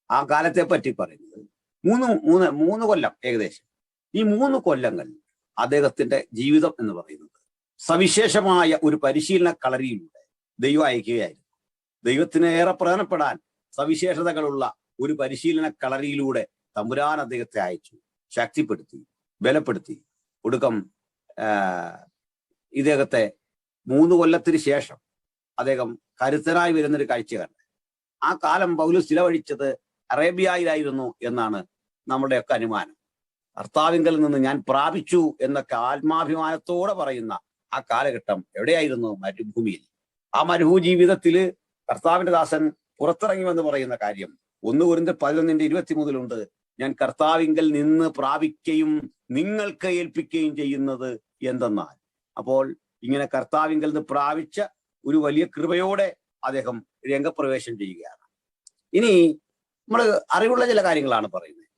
ആ കാലത്തെ പറ്റി പറയുന്നത് 3 കൊല്ലം ഏകദേശം. ഈ 3 കൊല്ലങ്ങൾ അദ്ദേഹത്തിന്റെ ജീവിതം എന്ന് പറയുന്നത് സവിശേഷമായ ഒരു പരിശീലന കളരിയിലൂടെ ദൈവം അയക്കുകയായിരുന്നു. ദൈവത്തിന് ഏറെ പ്രധാനപ്പെടാൻ സവിശേഷതകളുള്ള ഒരു പരിശീലന കളരിയിലൂടെ തമ്പുരാൻ അദ്ദേഹത്തെ അയച്ചു, ശക്തിപ്പെടുത്തി, ബലപ്പെടുത്തി. ഒടുക്കം ഇദ്ദേഹത്തെ 3 കൊല്ലത്തിന് ശേഷം അദ്ദേഹം കരുത്തനായി വരുന്നൊരു കാഴ്ച കണ്ട്. ആ കാലം പൗലോസ് ചിലവഴിച്ചത് അറേബ്യയിലായിരുന്നു എന്നാണ് നമ്മുടെയൊക്കെ അനുമാനം. കർത്താവിങ്കൽ നിന്ന് ഞാൻ പ്രാപിച്ചു എന്നൊക്കെ ആത്മാഭിമാനത്തോടെ പറയുന്ന ആ കാലഘട്ടം എവിടെയായിരുന്നു? മരുഭൂമിയിൽ. ആ മരുഭൂ ജീവിതത്തിൽ കർത്താവിന്റെ ദാസൻ പുറത്തിറങ്ങിമെന്ന് പറയുന്ന കാര്യം 1 കൊരിന്ത്യർ 11:23 ഞാൻ കർത്താവിങ്കൽ നിന്ന് പ്രാപിക്കുകയും നിങ്ങൾക്ക് ഏൽപ്പിക്കുകയും ചെയ്യുന്നത് എന്തെന്നാൽ. അപ്പോൾ ഇങ്ങനെ കർത്താവിങ്കൽ നിന്ന് പ്രാപിച്ച ഒരു വലിയ കൃപയോടെ അദ്ദേഹം രംഗപ്രവേശം ചെയ്യുകയാണ്. ഇനി നമ്മൾ അറിവുള്ള ചില കാര്യങ്ങളാണ് പറയുന്നത്.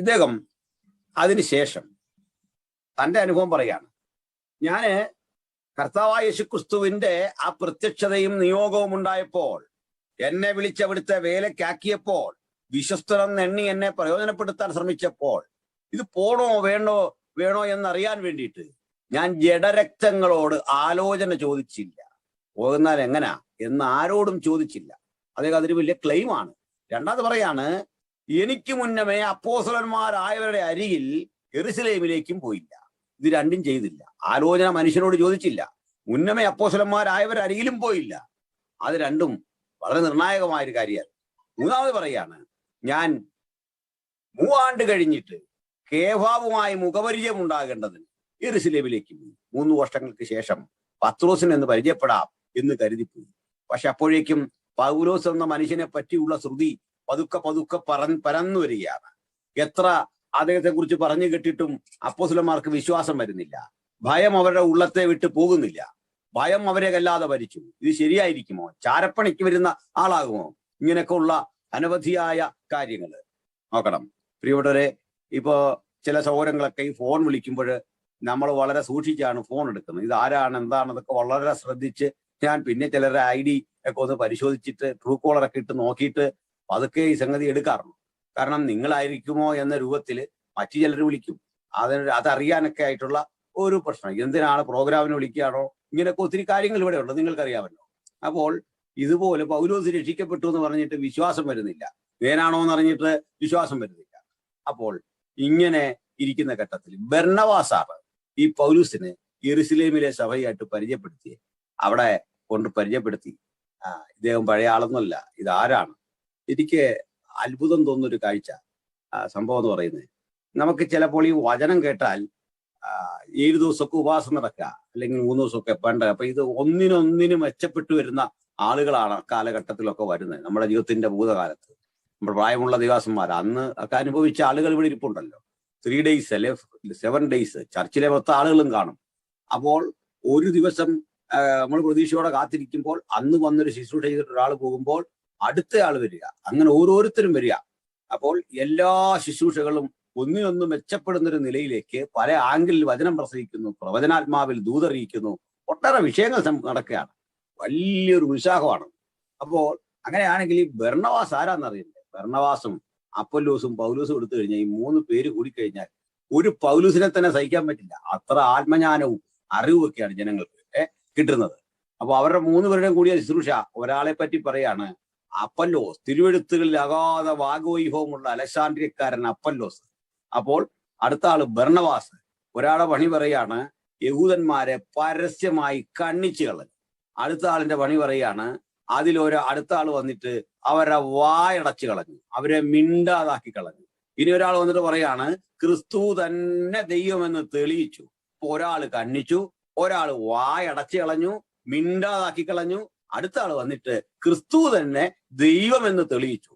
ഇദ്ദേഹം അതിനുശേഷം തൻ്റെ അനുഭവം പറയാണ്. ഞാന് കർത്താവായ യേശുക്രിസ്തുവിന്റെ ആ പ്രത്യക്ഷതയും നിയോഗവും ഉണ്ടായപ്പോൾ, എന്നെ വിളിച്ചവിടുത്തെ വേലക്കാക്കിയപ്പോൾ, വിശ്വസ്തനെന്ന് എണ്ണി എന്നെ പ്രയോജനപ്പെടുത്താൻ ശ്രമിച്ചപ്പോൾ, ഇത് പോണോ വേണോ എന്നറിയാൻ വേണ്ടിയിട്ട് ഞാൻ ജഡരക്തങ്ങളോട് ആലോചന ചോദിച്ചില്ല. പോകുന്നാൽ എങ്ങനാ എന്ന് ആരോടും ചോദിച്ചില്ല. അദ്ദേഹം അതൊരു വലിയ ക്ലെയിമാണ്. രണ്ടാമത് പറയാണ്, എനിക്ക് മുന്നമേ അപ്പോസ്തലന്മാരായവരുടെ അരികിൽ യെരുശലേമിലേക്കും പോയില്ല. ഇത് രണ്ടും ചെയ്തില്ല. ആലോചന മനുഷ്യനോട് ചോദിച്ചില്ല, മുന്നമേ അപ്പോസ്തലന്മാരായവരുടെ അരികിലും പോയില്ല. അത് രണ്ടും വളരെ നിർണായകമായൊരു കാര്യമാണ്. മൂന്നാമത് പറയാണ്, ഞാൻ 3 ആണ്ട് കഴിഞ്ഞിട്ട് കേഫാവുമായി മുഖപരിചയം ഉണ്ടാകേണ്ടതിന് യെരുശലേമിലേക്ക് പോയി. 3 വർഷങ്ങൾക്ക് ശേഷം പത്രോസിന് എന്ന് പരിചയപ്പെടാം എന്ന് കരുതിപ്പോയി. പക്ഷെ അപ്പോഴേക്കും പൗലോസ് എന്ന മനുഷ്യനെ പറ്റിയുള്ള ശ്രുതി പതുക്കെ പതുക്കെ പരന്നു വരികയാണ്. എത്ര അദ്ദേഹത്തെ കുറിച്ച് പറഞ്ഞു കേട്ടിട്ടും അപ്പോസ്തലന്മാർക്ക് വിശ്വാസം വരുന്നില്ല. ഭയം അവരുടെ ഉള്ളത്തെ വിട്ട് പോകുന്നില്ല. ഭയം അവരെ വല്ലാതെ ഭരിച്ചു. ഇത് ശരിയായിരിക്കുമോ? ചാരപ്പണിക്ക് വരുന്ന ആളാകുമോ? ഇങ്ങനെയൊക്കെ ഉള്ള അനവധിയായ കാര്യങ്ങൾ നോക്കണം. പ്രിയപ്പെട്ടവരെ, ഇപ്പോ ചില സൗകര്യങ്ങളൊക്കെ ഈ ഫോൺ വിളിക്കുമ്പോൾ നമ്മൾ വളരെ സൂക്ഷിച്ചാണ് ഫോൺ എടുക്കുന്നത്. ഇത് ആരാണ് എന്താണെന്നൊക്കെ വളരെ ശ്രദ്ധിച്ച് ഞാൻ പിന്നെ ചിലരുടെ ID ഒക്കെ ഒന്ന് പരിശോധിച്ചിട്ട് ട്രൂ കോളറൊക്കെ ഇട്ട് നോക്കിയിട്ട് അതൊക്കെ ഈ സംഗതി എടുക്കാറുണ്ട്. കാരണം നിങ്ങളായിരിക്കുമോ എന്ന രൂപത്തിൽ മറ്റു ചിലർ വിളിക്കും. അതറിയാനൊക്കെ ആയിട്ടുള്ള ഒരു പ്രശ്നം. എന്തിനാണ് പ്രോഗ്രാമിന് വിളിക്കുകയാണോ? ഇങ്ങനെയൊക്കെ ഒത്തിരി കാര്യങ്ങൾ ഇവിടെ ഉണ്ട്, നിങ്ങൾക്കറിയാമല്ലോ. അപ്പോൾ ഇതുപോലെ പൗലോസ് രക്ഷിക്കപ്പെട്ടു എന്ന് പറഞ്ഞിട്ട് വിശ്വാസം വരുന്നില്ല, വേനാണോ എന്ന് അറിഞ്ഞിട്ട് വിശ്വാസം വരുന്നില്ല. അപ്പോൾ ഇങ്ങനെ ഇരിക്കുന്ന ഘട്ടത്തിൽ ബർന്നബാസാണ് ഈ പൗലൂസിന് യെരുശലേമിലെ സഭയായിട്ട് പരിചയപ്പെടുത്തി, അവിടെ കൊണ്ട് പരിചയപ്പെടുത്തി. ഇദ്ദേഹം പഴയ ആളൊന്നുമല്ല, ഇതാരാണ്? എനിക്ക് അത്ഭുതം തോന്നുന്നൊരു കാഴ്ച സംഭവം എന്ന് പറയുന്നത്, നമുക്ക് ചിലപ്പോൾ ഈ വചനം കേട്ടാൽ 7 ദിവസമൊക്കെ ഉപവാസം നടക്കുക, അല്ലെങ്കിൽ 3 ദിവസമൊക്കെ പണ്ട്. അപ്പൊ ഇത് ഒന്നിനൊന്നിന് മെച്ചപ്പെട്ടു വരുന്ന ആളുകളാണ് കാലഘട്ടത്തിലൊക്കെ വരുന്നത്. നമ്മുടെ ജീവിതത്തിന്റെ ഭൂതകാലത്ത് നമ്മുടെ പ്രായമുള്ള ദേവാസന്മാർ അന്ന് ഒക്കെ അനുഭവിച്ച ആളുകൾ ഇവിടെ ഇരിപ്പുണ്ടല്ലോ. 3 days അല്ലെ 7 days ചർച്ചിലെ മൊത്തം ആളുകളും കാണും. അപ്പോൾ ഒരു ദിവസം നമ്മൾ പ്രതീക്ഷയോടെ കാത്തിരിക്കുമ്പോൾ അന്ന് വന്നൊരു ശുശ്രൂഷ ചെയ്തിട്ട് ഒരാൾ പോകുമ്പോൾ അടുത്ത ആൾ വരിക, അങ്ങനെ ഓരോരുത്തരും വരിക. അപ്പോൾ എല്ലാ ശുശ്രൂഷകളും ഒന്നിനൊന്ന് മെച്ചപ്പെടുന്നൊരു നിലയിലേക്ക് പല ആംഗിളിൽ വചനം പ്രസംഗിക്കുന്നു, പ്രവചനാത്മാവിൽ ദൂതറിയിക്കുന്നു, ഒട്ടേറെ വിഷയങ്ങൾ നടക്കുകയാണ്. വലിയൊരു ഉത്സാഹമാണ്. അപ്പോൾ അങ്ങനെയാണെങ്കിൽ ഈ ബർന്നബാസ് ആരാന്നറിയില്ലേ? ബർന്നബാസും അപ്പൊല്ലോസും പൗലോസും എടുത്തു കഴിഞ്ഞാൽ ഈ 3 പേര് കൂടിക്കഴിഞ്ഞാൽ ഒരു പൗലൂസിനെ തന്നെ സഹിക്കാൻ പറ്റില്ല. അത്ര ആത്മജ്ഞാനവും അറിവുമൊക്കെയാണ് ജനങ്ങൾക്ക് കിട്ടുന്നത്. അപ്പൊ അവരുടെ 3 പേരുടെയും കൂടിയ ശുശ്രൂഷ ഒരാളെ പറ്റി പറയാണ്, അപ്പല്ലോസ്. തിരുവെഴുത്തുകളിൽ അഗാധ വാഗ്വൈഭവമുള്ള അലക്സാണ്ട്രിയക്കാരൻ അപ്പല്ലോസ്. അപ്പോൾ അടുത്ത ആള് ബർന്നബാസ്. ഒരാളെ പണി പറയാണ് യഹൂദന്മാരെ പരസ്യമായി കണ്ണിച്ചു കളഞ്ഞു. അടുത്ത ആളിന്റെ പണി പറയാണ് അടുത്ത ആൾ വന്നിട്ട് അവരെ വായടച്ചു കളഞ്ഞു, അവരെ മിണ്ടാതാക്കി കളഞ്ഞു. ഇനി ഒരാൾ വന്നിട്ട് പറയാണ് ക്രിസ്തു തന്നെ ദൈവമെന്ന് തെളിയിച്ചു. ഇപ്പൊ ഒരാൾ കണ്ണിച്ചു, ഒരാൾ വായടച്ചു കളഞ്ഞു, മിണ്ടാതാക്കി കളഞ്ഞു. അടുത്ത ആൾ വന്നിട്ട് ക്രിസ്തു തന്നെ ദൈവമെന്ന് തെളിയിച്ചു.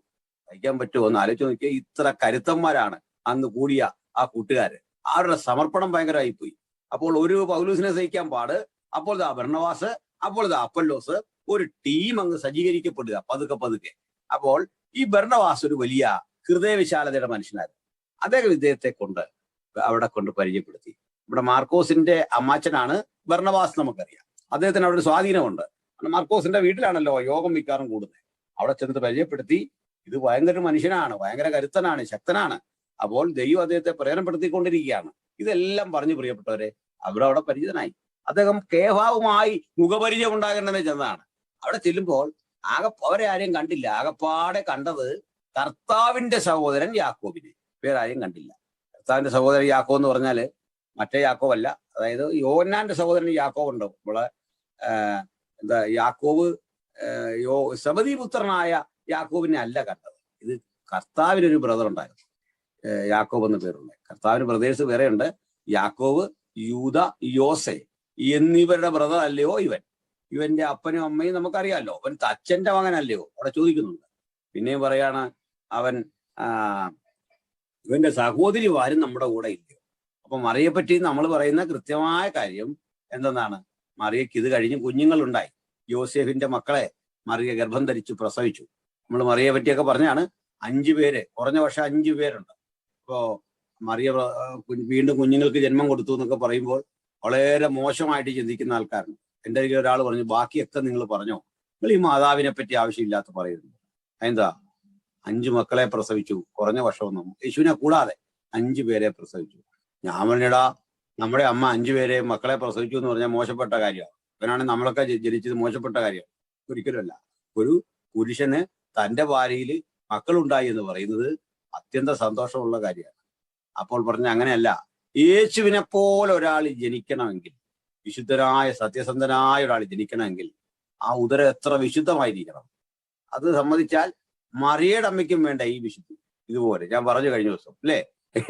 സഹിക്കാൻ പറ്റുമോ എന്ന് ആലോചിച്ച് നോക്കിയാൽ. ഇത്ര കരുത്തന്മാരാണ് അന്ന് കൂടിയ ആ കൂട്ടുകാര്. അവരുടെ സമർപ്പണം ഭയങ്കരമായി പോയി. അപ്പോൾ ഒരു പൗലൂസിനെ സഹിക്കാൻ പാട്, അപ്പോൾ ബർന്നബാസ്, അപ്പോൾ അപ്പൊല്ലോസ്, ഒരു ടീം അങ്ങ് സജ്ജീകരിക്കപ്പെടുക പതുക്കെ പതുക്കെ. അപ്പോൾ ഈ ബർന്നബാസ് ഒരു വലിയ ഹൃദയവിശാലതയുടെ മനുഷ്യനായിരുന്നു. അദ്ദേഹം ഇദ്ദേഹത്തെ കൊണ്ട് അവിടെ കൊണ്ട് പരിചയപ്പെടുത്തി. ഇവിടെ മാർക്കോസിന്റെ അമ്മാച്ചനാണ് ബർന്നബാസ്, നമുക്കറിയാം. അദ്ദേഹത്തിന് അവിടെ ഒരു സ്വാധീനമുണ്ട്. മാർക്കോസിന്റെ വീട്ടിലാണല്ലോ യോഗം മിക്കാറും കൂടുന്നത്. അവിടെ ചെന്നിട്ട് പരിചയപ്പെടുത്തി. ഇത് ഭയങ്കര മനുഷ്യനാണ്, ഭയങ്കര കരുത്തനാണ്, ശക്തനാണ്. അപ്പോൾ ദൈവം അദ്ദേഹത്തെ പ്രേരണപ്പെടുത്തിക്കൊണ്ടിരിക്കുകയാണ്. ഇതെല്ലാം പറഞ്ഞു പ്രിയപ്പെട്ടവരെ അവിടെ പരിചിതനായി. അദ്ദേഹം കേഫാവുമായി മുഖപരിചയം ഉണ്ടാകേണ്ടത് ചെന്നതാണ്. അവിടെ ചെല്ലുമ്പോൾ അവരെ ആരെയും കണ്ടില്ല. ആകപ്പാടെ കണ്ടത് കർത്താവിന്റെ സഹോദരൻ യാക്കോബിനെ, വേറെ ആരെയും കണ്ടില്ല. കർത്താവിന്റെ സഹോദരൻ യാക്കോബ് എന്ന് പറഞ്ഞാല് മറ്റേ യാക്കോബല്ല, അതായത് യോഹന്നാന്റെ സഹോദരൻ യാക്കോബ് ഉണ്ട്. നമ്മള് യാക്കോബ് സബദീ പുത്രനായ യാക്കോബിനെ അല്ല കണ്ടത്. ഇത് കർത്താവിനൊരു ബ്രദർ ഉണ്ടായിരുന്നു, യാക്കോബ് എന്ന പേരുണ്ട്. കർത്താവിന് ബ്രദേഴ്സ് വേറെ ഉണ്ട്. യാക്കോബ്, യൂദ, യോസെ എന്നിവരുടെ ബ്രദർ അല്ലയോ ഇവന്റെ അപ്പനും അമ്മയും നമുക്കറിയാമല്ലോ. അവൻ അച്ഛന്റെ മകനല്ലയോ? അവിടെ ചോദിക്കുന്നുണ്ട്. പിന്നെയും പറയാണ് ഇവന്റെ സഹോദരി ആരും നമ്മുടെ കൂടെ ഇല്ലയോ? അപ്പൊ മറിയെ പറ്റി നമ്മൾ പറയുന്ന കൃത്യമായ കാര്യം എന്തെന്നാണ്? മറിയക്ക് ഇത് കഴിഞ്ഞ് കുഞ്ഞുങ്ങളുണ്ടായി. യോസേഫിന്റെ മക്കളെ മറിയ ഗർഭം ധരിച്ചു പ്രസവിച്ചു. നമ്മൾ മറിയെ പറ്റിയൊക്കെ പറഞ്ഞാണ്. 5 പേര്, കുറഞ്ഞ വർഷം 5 പേരുണ്ട്. ഇപ്പോ മറിയ വീണ്ടും കുഞ്ഞുങ്ങൾക്ക് ജന്മം കൊടുത്തു എന്നൊക്കെ പറയുമ്പോൾ വളരെ മോശമായിട്ട് ചിന്തിക്കുന്ന ആൾക്കാരുണ്ട്. എൻ്റെ കയ്യിൽ ഒരാൾ പറഞ്ഞു, ബാക്കിയൊക്കെ നിങ്ങൾ പറഞ്ഞോ, നിങ്ങൾ ഈ മാതാവിനെ പറ്റി ആവശ്യമില്ലാത്ത പറയുന്നു. എന്താ 5 മക്കളെ പ്രസവിച്ചു, കുറഞ്ഞ വർഷമൊന്നും യേശുവിനെ കൂടാതെ 5 പേരെ പ്രസവിച്ചു. ഞാൻ പറഞ്ഞടാ, നമ്മുടെ അമ്മ 5 പേരെ മക്കളെ പ്രസവിച്ചു എന്ന് പറഞ്ഞാൽ മോശപ്പെട്ട കാര്യമാണ്. ഇവനാണ് നമ്മളൊക്കെ ജനിച്ചത് മോശപ്പെട്ട കാര്യം? ഒരിക്കലുമല്ല. ഒരു പുരുഷന് തൻ്റെ ഭാര്യയിൽ മക്കളുണ്ടായി എന്ന് പറയുന്നത് അത്യന്തം സന്തോഷമുള്ള കാര്യമാണ്. അപ്പോൾ പറഞ്ഞ അങ്ങനെയല്ല, യേശുവിനെ പോലെ ഒരാൾ ജനിക്കണമെങ്കിൽ, വിശുദ്ധനായ സത്യസന്ധനായ ഒരാൾ ജനിക്കണമെങ്കിൽ ആ ഉദരം എത്ര വിശുദ്ധമായിരിക്കണം. അത് സമ്മതിച്ചാൽ മറിയയുടെ അമ്മയ്ക്കും വേണ്ട ഈ വിശുദ്ധി. ഇതുപോലെ ഞാൻ പറഞ്ഞു കഴിഞ്ഞ ദിവസം അല്ലേ,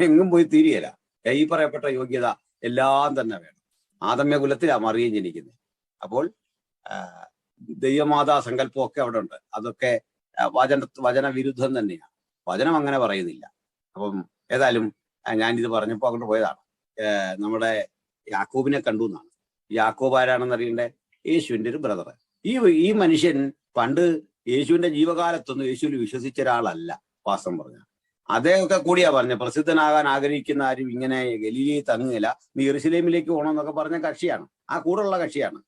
എങ്ങും പോയി തീരുകയില്ല. ഈ പറയപ്പെട്ട യോഗ്യത എല്ലാം തന്നെ വേണം. ആദമ്യ കുലത്തിലാണ് മറിയം ജനിക്കുന്നത്. അപ്പോൾ ദൈവമാതാ സങ്കല്പമൊക്കെ അവിടെ ഉണ്ട്. അതൊക്കെ വചനവിരുദ്ധം തന്നെയാണ്. വചനം അങ്ങനെ പറയുന്നില്ല. അപ്പം ഏതായാലും ഞാനിത് പറഞ്ഞപ്പോൾ അങ്ങോട്ട് പോയതാണ്. നമ്മുടെ യാക്കോബിനെ കണ്ടു എന്നാണ്. യാക്കോബ് ആരാണെന്ന് അറിയണ്ടേ? യേശുവിന്റെ ഒരു ബ്രദർ. ഈ മനുഷ്യൻ പണ്ട് യേശുവിന്റെ ജീവകാലത്തൊന്നും യേശുവിൽ വിശ്വസിച്ച ഒരാളല്ല. വാസ്തവം പറഞ്ഞ അദ്ദേഹമൊക്കെ കൂടിയാ പറഞ്ഞ പ്രസിദ്ധനാകാൻ ആഗ്രഹിക്കുന്ന ആരും ഇങ്ങനെ ഗലീലയിൽ തങ്ങുകയില്ല, നീ യെരൂശലേമിലേക്ക് പോകണമെന്നൊക്കെ പറഞ്ഞ കക്ഷിയാണ്, ആ കൂടെയുള്ള കക്ഷിയാണ്.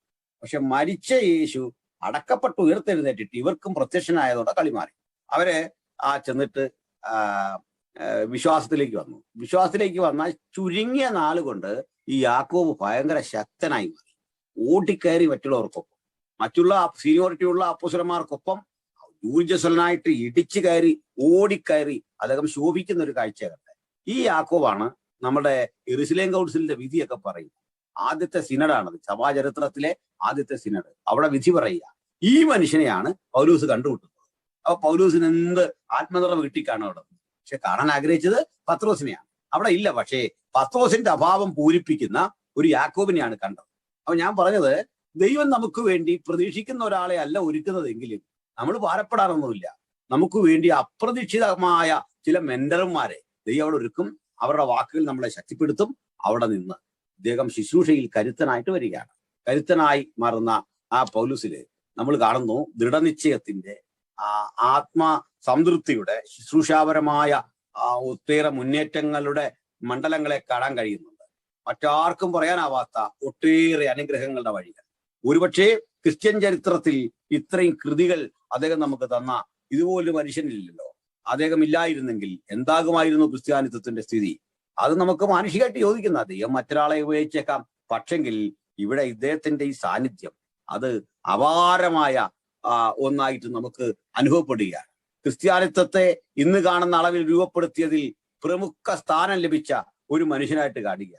പക്ഷെ മരിച്ച യേശു അടക്കപ്പെട്ട് ഉയർത്തെഴുന്നേറ്റിട്ട് ഇവർക്കും പ്രത്യക്ഷനായതോടെ കളി മാറി. അവര് ചെന്നിട്ട് വിശ്വാസത്തിലേക്ക് വന്നു. വിശ്വാസത്തിലേക്ക് വന്നാൽ ചുരുങ്ങിയ നാളുകൊണ്ട് ഈ യാക്കോബ് ഭയങ്കര ശക്തനായി മാറി. ഓടിക്കയറി മറ്റുള്ളവർക്കൊപ്പം, മറ്റുള്ള സീനിയോറിറ്റിയുള്ള അപ്പോസ്തലന്മാർക്കൊപ്പം ഊർജ്ജസ്വലനായിട്ട് ഇടിച്ചു കയറി ഓടിക്കയറി അദ്ദേഹം ശോഭിക്കുന്ന ഒരു കാഴ്ച കണ്ടത്. ഈ യാക്കോബാണ് നമ്മുടെ യെരൂശലേം കൗൺസിലിന്റെ വിധിയൊക്കെ പറയുന്നത്. ആദ്യത്തെ സിനഡാണത്, സഭാചരിത്രത്തിലെ ആദ്യത്തെ സിനഡ്. അവിടെ വിധി പറയുക. ഈ മനുഷ്യനെയാണ് പൗലൂസ് കണ്ടുമുട്ടുന്നത്. അപ്പൊ പൗലൂസിന് എന്ത് ആത്മനിറവ് കിട്ടിക്കാണോ അവിടെ. പക്ഷെ കാണാൻ ആഗ്രഹിച്ചത് പത്രോസിനെയാണ്. അവിടെ ഇല്ല. പക്ഷേ പത്രോസിന്റെ അഭാവം പൂരിപ്പിക്കുന്ന ഒരു യാക്കോബിനെയാണ് കണ്ടത്. അപ്പൊ ഞാൻ പറഞ്ഞത്, ദൈവം നമുക്ക് വേണ്ടി പ്രതീക്ഷിക്കുന്ന ഒരാളെ അല്ല ഒരുക്കുന്നതെങ്കിലും നമ്മൾ ഭാരപ്പെടാനൊന്നുമില്ല. നമുക്ക് വേണ്ടി അപ്രതീക്ഷിതമായ ചില മെന്റർമാരെ ദൈവം അവിടെ ഒരുക്കും. അവരുടെ വാക്കുകൾ നമ്മളെ ശക്തിപ്പെടുത്തും. അവിടെ നിന്ന് ഇദ്ദേഹം ശുശ്രൂഷയിൽ കരുത്തനായിട്ട് വരികയാണ്. കരുത്തനായി മാറുന്ന ആ പൗലൂസില് നമ്മൾ കാണുന്നു ദൃഢനിശ്ചയത്തിന്റെ, ആത്മസംതൃപ്തിയുടെ, ശുശ്രൂഷാപരമായ ഒട്ടേറെ മുന്നേറ്റങ്ങളുടെ മണ്ഡലങ്ങളെ കാണാൻ കഴിയുന്നുണ്ട്. മറ്റാർക്കും പറയാനാവാത്ത ഒട്ടേറെ അനുഗ്രഹങ്ങളുടെ വഴികൾ. ഒരുപക്ഷെ ക്രിസ്ത്യൻ ചരിത്രത്തിൽ ഇത്രയും കൃതികൾ അദ്ദേഹം നമുക്ക് തന്ന ഇതുപോലൊരു മനുഷ്യനില്ലല്ലോ. അദ്ദേഹം ഇല്ലായിരുന്നെങ്കിൽ എന്താകുമായിരുന്നു ക്രിസ്ത്യാനിത്വത്തിന്റെ സ്ഥിതി? അത് നമുക്ക് മാനുഷികമായിട്ട് യോജിക്കുന്ന. ദൈവം മറ്റൊരാളെ ഉപയോഗിച്ചേക്കാം. പക്ഷെങ്കിൽ ഇവിടെ ഇദ്ദേഹത്തിന്റെ ഈ സാന്നിധ്യം അത് അപാരമായ ഒന്നായിട്ട് നമുക്ക് അനുഭവപ്പെടുകയാണ്. ക്രിസ്ത്യാനിത്വത്തെ ഇന്ന് കാണുന്ന അളവിൽ രൂപപ്പെടുത്തിയതിൽ പ്രമുഖ സ്ഥാനം ലഭിച്ച ഒരു മനുഷ്യനായിട്ട് കാണുക.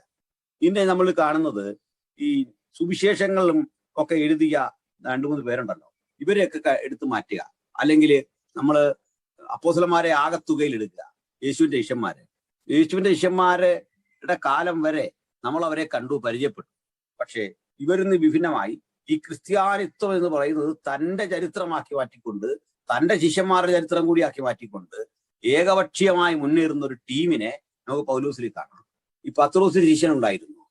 ഇന്ന് നമ്മൾ കാണുന്നത് ഈ സുവിശേഷങ്ങളും ഒക്കെ എഴുതിയ 2-3 പേരുണ്ടല്ലോ, ഇവരെയൊക്കെ എടുത്തു മാറ്റുക. അല്ലെങ്കിൽ നമ്മൾ അപ്പോസ്തലന്മാരെ ആകത്തുകയിൽ എടുക്കുക. യേശുവിന്റെ ശിഷ്യന്മാരുടെ കാലം വരെ നമ്മൾ അവരെ കണ്ടു, പരിചയപ്പെട്ടു. പക്ഷേ ഇവരിന്ന് വിഭിന്നമായി ഈ ക്രിസ്ത്യാനിത്വം എന്ന് പറയുന്നത് തന്റെ ചരിത്രമാക്കി മാറ്റിക്കൊണ്ട്, തന്റെ ശിഷ്യന്മാരുടെ ചരിത്രം കൂടിയാക്കി മാറ്റിക്കൊണ്ട് ഏകപക്ഷീയമായി മുന്നേറുന്ന ഒരു ടീമിനെ നമുക്ക് പൗലൂസിൽ കാണാം. ഈ പത്രോസിന് ശിഷ്യനുണ്ടായിരുന്നു,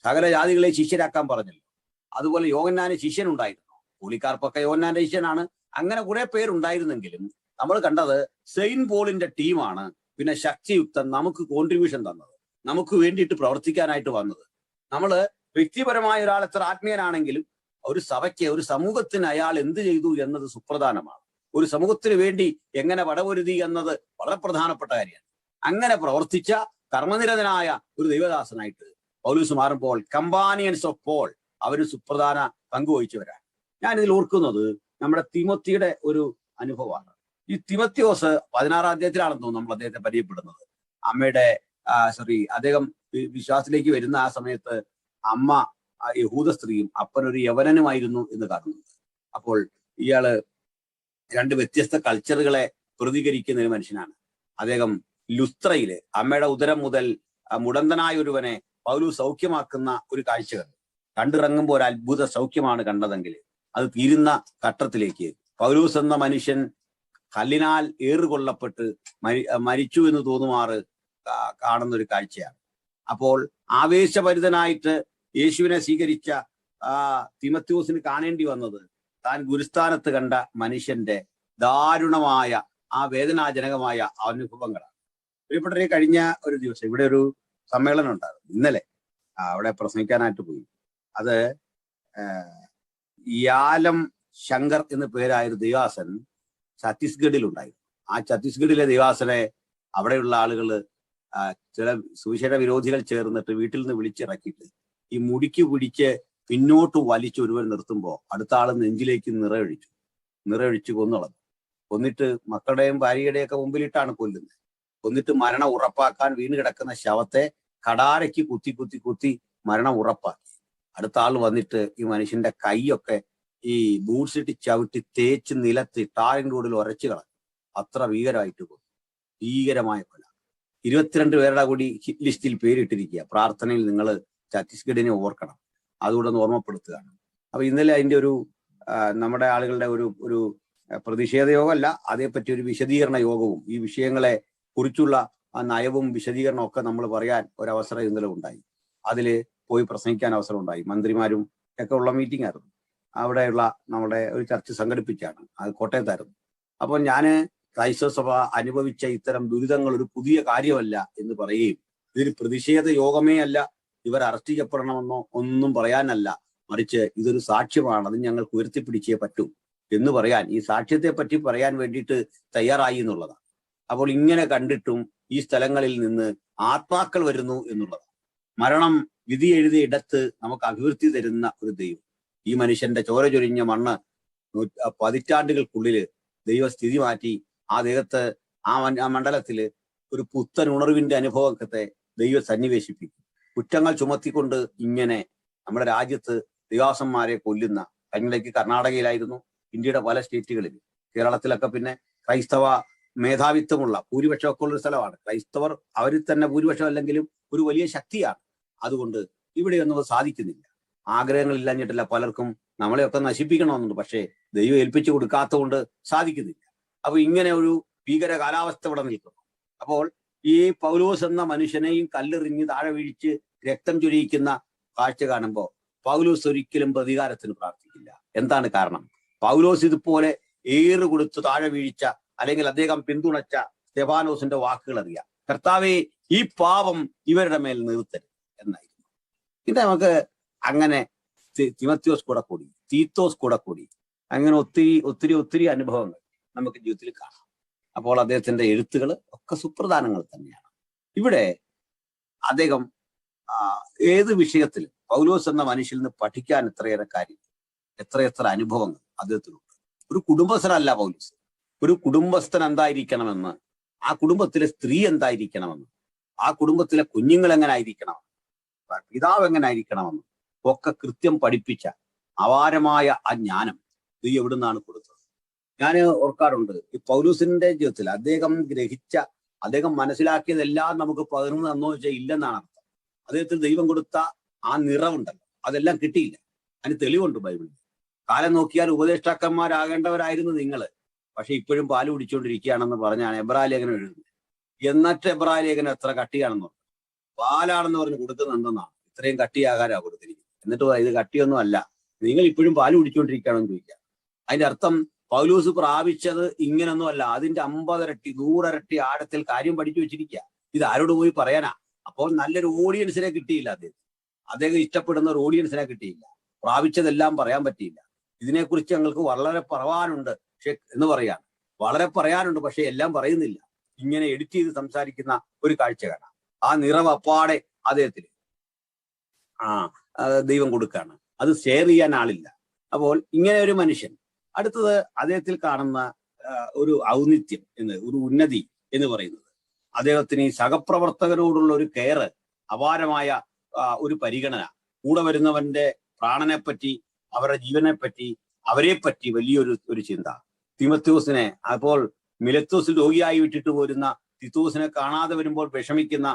സകല ജാതികളെ ശിഷ്യരാക്കാൻ പറഞ്ഞല്ലോ. അതുപോലെ യോഹന്നാന് ശിഷ്യനുണ്ടായിരുന്നു, പോളികാർപ്പൊക്കെ യോഹന്നാന്റെ ശിഷ്യനാണ്. അങ്ങനെ കുറെ പേരുണ്ടായിരുന്നെങ്കിലും നമ്മൾ കണ്ടത് സെയിന്റ് പോളിന്റെ ടീമാണ് പിന്നെ ശക്തിയുക്തം നമുക്ക് കോൺട്രിബ്യൂഷൻ തന്നത്, നമുക്ക് വേണ്ടിയിട്ട് പ്രവർത്തിക്കാനായിട്ട് വന്നത്. നമ്മൾ വ്യക്തിപരമായ ഒരാൾ എത്ര ആത്മീയനാണെങ്കിലും ഒരു സഭയ്ക്ക്, ഒരു സമൂഹത്തിന് അയാൾ എന്ത് ചെയ്തു എന്നത് സുപ്രധാനമാണ്. ഒരു സമൂഹത്തിന് വേണ്ടി എങ്ങനെ പടപൊരുതി എന്നത് വളരെ പ്രധാനപ്പെട്ട കാര്യമാണ്. അങ്ങനെ പ്രവർത്തിച്ച കർമ്മനിരതനായ ഒരു ദൈവദാസനായിട്ട് പൗലൂസ് മാറുമ്പോൾ കമ്പാനിയൻസ് ഓഫ് പോൾ അവർ സുപ്രധാന പങ്കുവഹിച്ചവരാണ്. ഞാൻ ഇതിൽ ഓർക്കുന്നത് നമ്മുടെ തിമോത്തിയുടെ ഒരു അനുഭവമാണ്. ഈ തിമോത്തിയോസ് 16-ാം അധ്യായത്തിലാണെന്ന് തോന്നുന്നു നമ്മൾ അദ്ദേഹത്തെ പരിചയപ്പെടുന്നത്. അദ്ദേഹം വിശ്വാസത്തിലേക്ക് വരുന്ന ആ സമയത്ത് അമ്മ യഹൂദ സ്ത്രീയും അപ്പനൊരു യവനനുമായിരുന്നു എന്ന് കാണുന്നുണ്ട്. അപ്പോൾ ഇയാള് 2 വ്യത്യസ്ത കൾച്ചറുകളെ പ്രതികരിക്കുന്ന ഒരു മനുഷ്യനാണ്. അദ്ദേഹം ലുസ്ത്രയില് അമ്മയുടെ ഉദരം മുതൽ മുടന്തനായ ഒരുവനെ പൗലൂസ് സൗഖ്യമാക്കുന്ന ഒരു കാഴ്ച കണ്ടിറങ്ങുമ്പോൾ ഒരു അത്ഭുത സൗഖ്യമാണ് കണ്ടതെങ്കിൽ അത് തീരുന്ന ഘട്ടത്തിലേക്ക് പൗലൂസ് എന്ന മനുഷ്യൻ കല്ലിനാൽ ഏറുകൊള്ളപ്പെട്ട് മരിച്ചു എന്ന് തോന്നുമാറ് കാണുന്ന ഒരു കാഴ്ചയാണ്. അപ്പോൾ ആവേശഭരിതനായിട്ട് യേശുവിനെ സ്വീകരിച്ച തിമോത്തിയോസിന് കാണേണ്ടി വന്നത് താൻ ഗുരുസ്ഥാനത്ത് കണ്ട മനുഷ്യന്റെ ദാരുണമായ വേദനാജനകമായ അനുഭവങ്ങളാണ്. പ്രിയപ്പെട്ടവരെ, കഴിഞ്ഞ ഒരു ദിവസം ഇവിടെ ഒരു സമ്മേളനം ഉണ്ടായിരുന്നു. ഇന്നലെ അവിടെ പ്രസംഗിക്കാനായിട്ട് പോയി. അത് യാലം ശങ്കർ എന്ന പേരായൊരു ദേവാസൻ ഛത്തീസ്ഗഡിൽ ഉണ്ടായിരുന്നു. ആ ഛത്തീസ്ഗഡിലെ ദേവാസനെ അവിടെയുള്ള ആളുകൾ, ചില സുവിശേഷ വിരോധികൾ ചേർന്നിട്ട് വീട്ടിൽ നിന്ന് വിളിച്ചിറക്കിയിട്ട് ഈ മുടിക്ക് പിടിച്ച് പിന്നോട്ട് വലിച്ച് ഒരുവൻ നിർത്തുമ്പോൾ അടുത്ത ആൾ നെഞ്ചിലേക്ക് നിറയൊഴിച്ചു കൊന്നിട്ട് മക്കളുടെയും ഭാര്യയുടെയും ഒക്കെ മുമ്പിലിട്ടാണ് കൊല്ലുന്നത്. കൊന്നിട്ട് മരണം ഉറപ്പാക്കാൻ വീണ് കിടക്കുന്ന ശവത്തെ കടാരയ്ക്ക് കുത്തി മരണം ഉറപ്പാക്കി. അടുത്ത ആൾ വന്നിട്ട് ഈ മനുഷ്യന്റെ കൈയൊക്കെ ഈ ബൂട്ട്സ് ഇട്ട് ചവിട്ടി തേച്ച് നിലത്ത് ടാറിന്റെ കൂടിൽ ഉരച്ചു കളഞ്ഞു. അത്ര ഭീകരമായിട്ട് കൊന്നു. ഭീകരമായ കൊല. 22 പേരുടെ കൂടി ഹിറ്റ് ലിസ്റ്റിൽ പേരിട്ടിരിക്കുക. പ്രാർത്ഥനയിൽ നിങ്ങൾ ഛത്തീസ്ഗഡിനെ ഓർക്കണം, അതുകൂടെ ഒന്ന് ഓർമ്മപ്പെടുത്തുകയാണ്. അപ്പൊ ഇന്നലെ അതിന്റെ ഒരു നമ്മുടെ ആളുകളുടെ ഒരു പ്രതിഷേധ യോഗമല്ല, അതേപ്പറ്റി ഒരു വിശദീകരണ യോഗവും ഈ വിഷയങ്ങളെ കുറിച്ചുള്ള ആ നയവും വിശദീകരണവും ഒക്കെ നമ്മൾ പറയാൻ ഒരവസരം ഇന്നലെ ഉണ്ടായി. അതിൽ പോയി പ്രസംഗിക്കാൻ അവസരം ഉണ്ടായി. മന്ത്രിമാരും ഒക്കെ ഉള്ള മീറ്റിംഗ് ആയിരുന്നു. അവിടെയുള്ള നമ്മുടെ ഒരു ചർച്ച സംഘടിപ്പിച്ചാണ്, അത് കോട്ടയത്തായിരുന്നു. അപ്പോൾ ഞാൻ ക്രൈസ്തവ സഭ അനുഭവിച്ച ഇത്തരം ദുരിതങ്ങൾ ഒരു പുതിയ കാര്യമല്ല എന്ന് പറയുകയും ഇതൊരു പ്രതിഷേധ യോഗമേ അല്ല, ഇവർ അറസ്റ്റ് ചെയ്യപ്പെടണമെന്നോ ഒന്നും പറയാനല്ല, മറിച്ച് ഇതൊരു സാക്ഷ്യമാണ്, അത് ഞങ്ങൾക്ക് ഉയർത്തിപ്പിടിച്ചേ പറ്റൂ എന്ന് പറയാൻ, ഈ സാക്ഷ്യത്തെ പറ്റി പറയാൻ വേണ്ടിയിട്ട് തയ്യാറായി എന്നുള്ളതാണ്. അപ്പോൾ ഇങ്ങനെ കണ്ടിട്ടും ഈ സ്ഥലങ്ങളിൽ നിന്ന് ആത്മാക്കൾ വരുന്നു എന്നുള്ളതാണ്. മരണം വിധി എഴുതിയ ഇടത്ത് നമുക്ക് അഭിവൃദ്ധി തരുന്ന ഒരു ദൈവം. ഈ മനുഷ്യന്റെ ചോര ചൊരിഞ്ഞ മണ്ണ് പതിറ്റാണ്ടുകൾക്കുള്ളില് ദൈവസ്ഥിതി മാറ്റി ആ ദൈവത്തെ ആ മണ്ഡലത്തില് ഒരു പുത്തൻ ഉണർവിന്റെ അനുഭവത്തെ ദൈവം സന്നിവേശിപ്പിക്കും. കുറ്റങ്ങൾ ചുമത്തിക്കൊണ്ട് ഇങ്ങനെ നമ്മുടെ രാജ്യത്ത് ദൈവാസന്മാരെ കൊല്ലുന്ന, കഴിഞ്ഞിടയ്ക്ക് കർണാടകയിലായിരുന്നു, ഇന്ത്യയുടെ പല സ്റ്റേറ്റുകളിൽ, കേരളത്തിലൊക്കെ പിന്നെ ക്രൈസ്തവ മേധാവിത്വമുള്ള ഭൂരിപക്ഷമൊക്കെ ഉള്ളൊരു സ്ഥലമാണ്. ക്രൈസ്തവർ അവരിൽ തന്നെ ഭൂരിപക്ഷം അല്ലെങ്കിലും ഒരു വലിയ ശക്തിയാണ്. അതുകൊണ്ട് ഇവിടെയൊന്നും അത് സാധിക്കുന്നില്ല. ആഗ്രഹങ്ങളില്ലാഞ്ഞിട്ടില്ല പലർക്കും നമ്മളെയൊക്കെ നശിപ്പിക്കണമെന്നുണ്ട്, പക്ഷേ ദൈവം ഏൽപ്പിച്ചു കൊടുക്കാത്തതുകൊണ്ട് സാധിക്കുന്നില്ല. അപ്പൊ ഇങ്ങനെ ഒരു ഭീകര കാലാവസ്ഥ ഇവിടെ നിൽക്കുന്നു. അപ്പോൾ ഈ പൗലോസ് എന്ന മനുഷ്യനെയും കല്ലെറിഞ്ഞ് താഴെ വീഴിച്ച് രക്തം ചൊരിയിക്കുന്ന കാഴ്ച കാണുമ്പോൾ പൗലോസ് ഒരിക്കലും പ്രതികാരത്തിന് പ്രാർത്ഥിക്കില്ല. എന്താണ് കാരണം? പൗലോസ് ഇതുപോലെ ഏറ് കൊടുത്ത് താഴെ വീഴിച്ച, അല്ലെങ്കിൽ അദ്ദേഹം പിന്തുണച്ച സ്തെഫാനോസിന്റെ വാക്കുകൾ അറിയാം. കർത്താവേ, ഈ പാപം ഇവരുടെ മേൽ നിർത്തരുത് എന്നായിരുന്നു. ഇത് നമുക്ക് അങ്ങനെ തിമോത്തിയോസ് കൂടെ കൂടി, തീത്തോസ് കൂടെ കൂടി, അങ്ങനെ ഒത്തിരി ഒത്തിരി ഒത്തിരി അനുഭവങ്ങൾ നമുക്ക് ജീവിതത്തിൽ കാണാം. അപ്പോൾ അദ്ദേഹത്തിന്റെ എഴുത്തുകൾ ഒക്കെ സുപ്രധാനങ്ങൾ തന്നെയാണ്. ഇവിടെ അദ്ദേഹം ഏത് വിഷയത്തിലും പൗലോസ് എന്ന മനുഷ്യൽ നിന്ന് പഠിക്കാൻ എത്രയേറെ കാര്യങ്ങൾ, എത്രയെത്ര അനുഭവങ്ങൾ അദ്ദേഹത്തിനുണ്ട്. ഒരു കുടുംബസ്ഥനല്ല പൗലോസ്. ഒരു കുടുംബസ്ഥൻ എന്തായിരിക്കണമെന്ന്, ആ കുടുംബത്തിലെ സ്ത്രീ എന്തായിരിക്കണമെന്ന്, ആ കുടുംബത്തിലെ കുഞ്ഞുങ്ങൾ എങ്ങനെ ആയിരിക്കണമെന്ന്, പിതാവ് എങ്ങനെ ആയിരിക്കണമെന്ന് ഒക്കെ കൃത്യം പഠിപ്പിച്ച അപാരമായ ആ ജ്ഞാനം ഇത് എവിടുന്നാണ് കൊടുത്തത്? ഞാൻ ഓർക്കാറുണ്ട്, ഈ പൗലൂസിന്റെ ജീവിതത്തിൽ അദ്ദേഹം ഗ്രഹിച്ച, അദ്ദേഹം മനസ്സിലാക്കിയതെല്ലാം നമുക്ക് പകർന്നു തന്നോ വെച്ചാൽ ഇല്ലെന്നാണ് അർത്ഥം. അദ്ദേഹത്തിന് ദൈവം കൊടുത്ത ആ നിറവുണ്ടല്ലോ, അതെല്ലാം കിട്ടിയില്ല. അതിന് തെളിവുണ്ട് ബൈബിളിൽ. കാലം നോക്കിയാൽ ഉപദേഷ്ടാക്കന്മാരാകേണ്ടവരായിരുന്നു നിങ്ങൾ, പക്ഷെ ഇപ്പോഴും പാല് കുടിച്ചുകൊണ്ടിരിക്കുകയാണെന്ന് പറഞ്ഞാണ് എബ്രായ ലേഖനം എഴുതുന്നത്. എന്നിട്ട് എബ്രായ ലേഖനം എത്ര കട്ടിയാണെന്ന് പറഞ്ഞു, പാലാണെന്ന് പറഞ്ഞ് കൊടുക്കുന്നുണ്ടെന്നാണ്. ഇത്രയും കട്ടിയാകാനാ കൊടുത്തിരിക്കുന്നത്. എന്നിട്ട് ഇത് കട്ടിയൊന്നും അല്ല, നിങ്ങൾ ഇപ്പോഴും പാല് കുടിച്ചുകൊണ്ടിരിക്കുകയാണെന്ന് ചോദിക്കുക. അതിന്റെ അർത്ഥം പൗലൂസ് പ്രാപിച്ചത് ഇങ്ങനൊന്നും അല്ല, അതിന്റെ 50 ഇരട്ടി 100 ഇരട്ടി ആഴത്തിൽ കാര്യം പഠിച്ചു വെച്ചിരിക്കുക. ഇത് ആരോട് പോയി പറയാനാ? അപ്പോൾ നല്ലൊരു ഓഡിയൻസിനെ കിട്ടിയില്ല. അദ്ദേഹം ഇഷ്ടപ്പെടുന്ന ഒരു ഓഡിയൻസിനെ കിട്ടിയില്ല. പ്രാപിച്ചതെല്ലാം പറയാൻ പറ്റിയില്ല. ഇതിനെക്കുറിച്ച് ഞങ്ങൾക്ക് വളരെ പറയാനുണ്ട് എന്ന് പറയാണ്, വളരെ പറയാനുണ്ട്, പക്ഷെ എല്ലാം പറയുന്നില്ല. ഇങ്ങനെ എഡിറ്റ് ചെയ്ത് സംസാരിക്കുന്ന ഒരു കാഴ്ച കാണാം. ആ നിറവ് അപ്പാടെ അദ്ദേഹത്തിന് ദൈവം കൊടുക്കുകയാണ്. അത് ഷെയർ ചെയ്യാൻ ആളില്ല. അപ്പോൾ ഇങ്ങനെ ഒരു മനുഷ്യൻ, അടുത്തത് അദ്ദേഹത്തിൽ കാണുന്ന ഒരു ഔന്നിത്യം ഒരു ഉന്നതി എന്ന് പറയുന്നത്, അദ്ദേഹത്തിന് ഈ സഹപ്രവർത്തകരോടുള്ള ഒരു കെയർ, അപാരമായ ഒരു പരിഗണന, കൂടെ വരുന്നവന്റെ പ്രാണനെ പറ്റി, അവരുടെ ജീവനെ പറ്റി, അവരെ പറ്റി വലിയൊരു ചിന്ത. തിമോത്തിയോസിനെ, അപ്പോൾ മിലത്തോസിൽ രോഗിയായി വിട്ടിട്ട് പോരുന്ന തിത്തോസിനെ കാണാതെ വരുമ്പോൾ വിഷമിക്കുന്ന,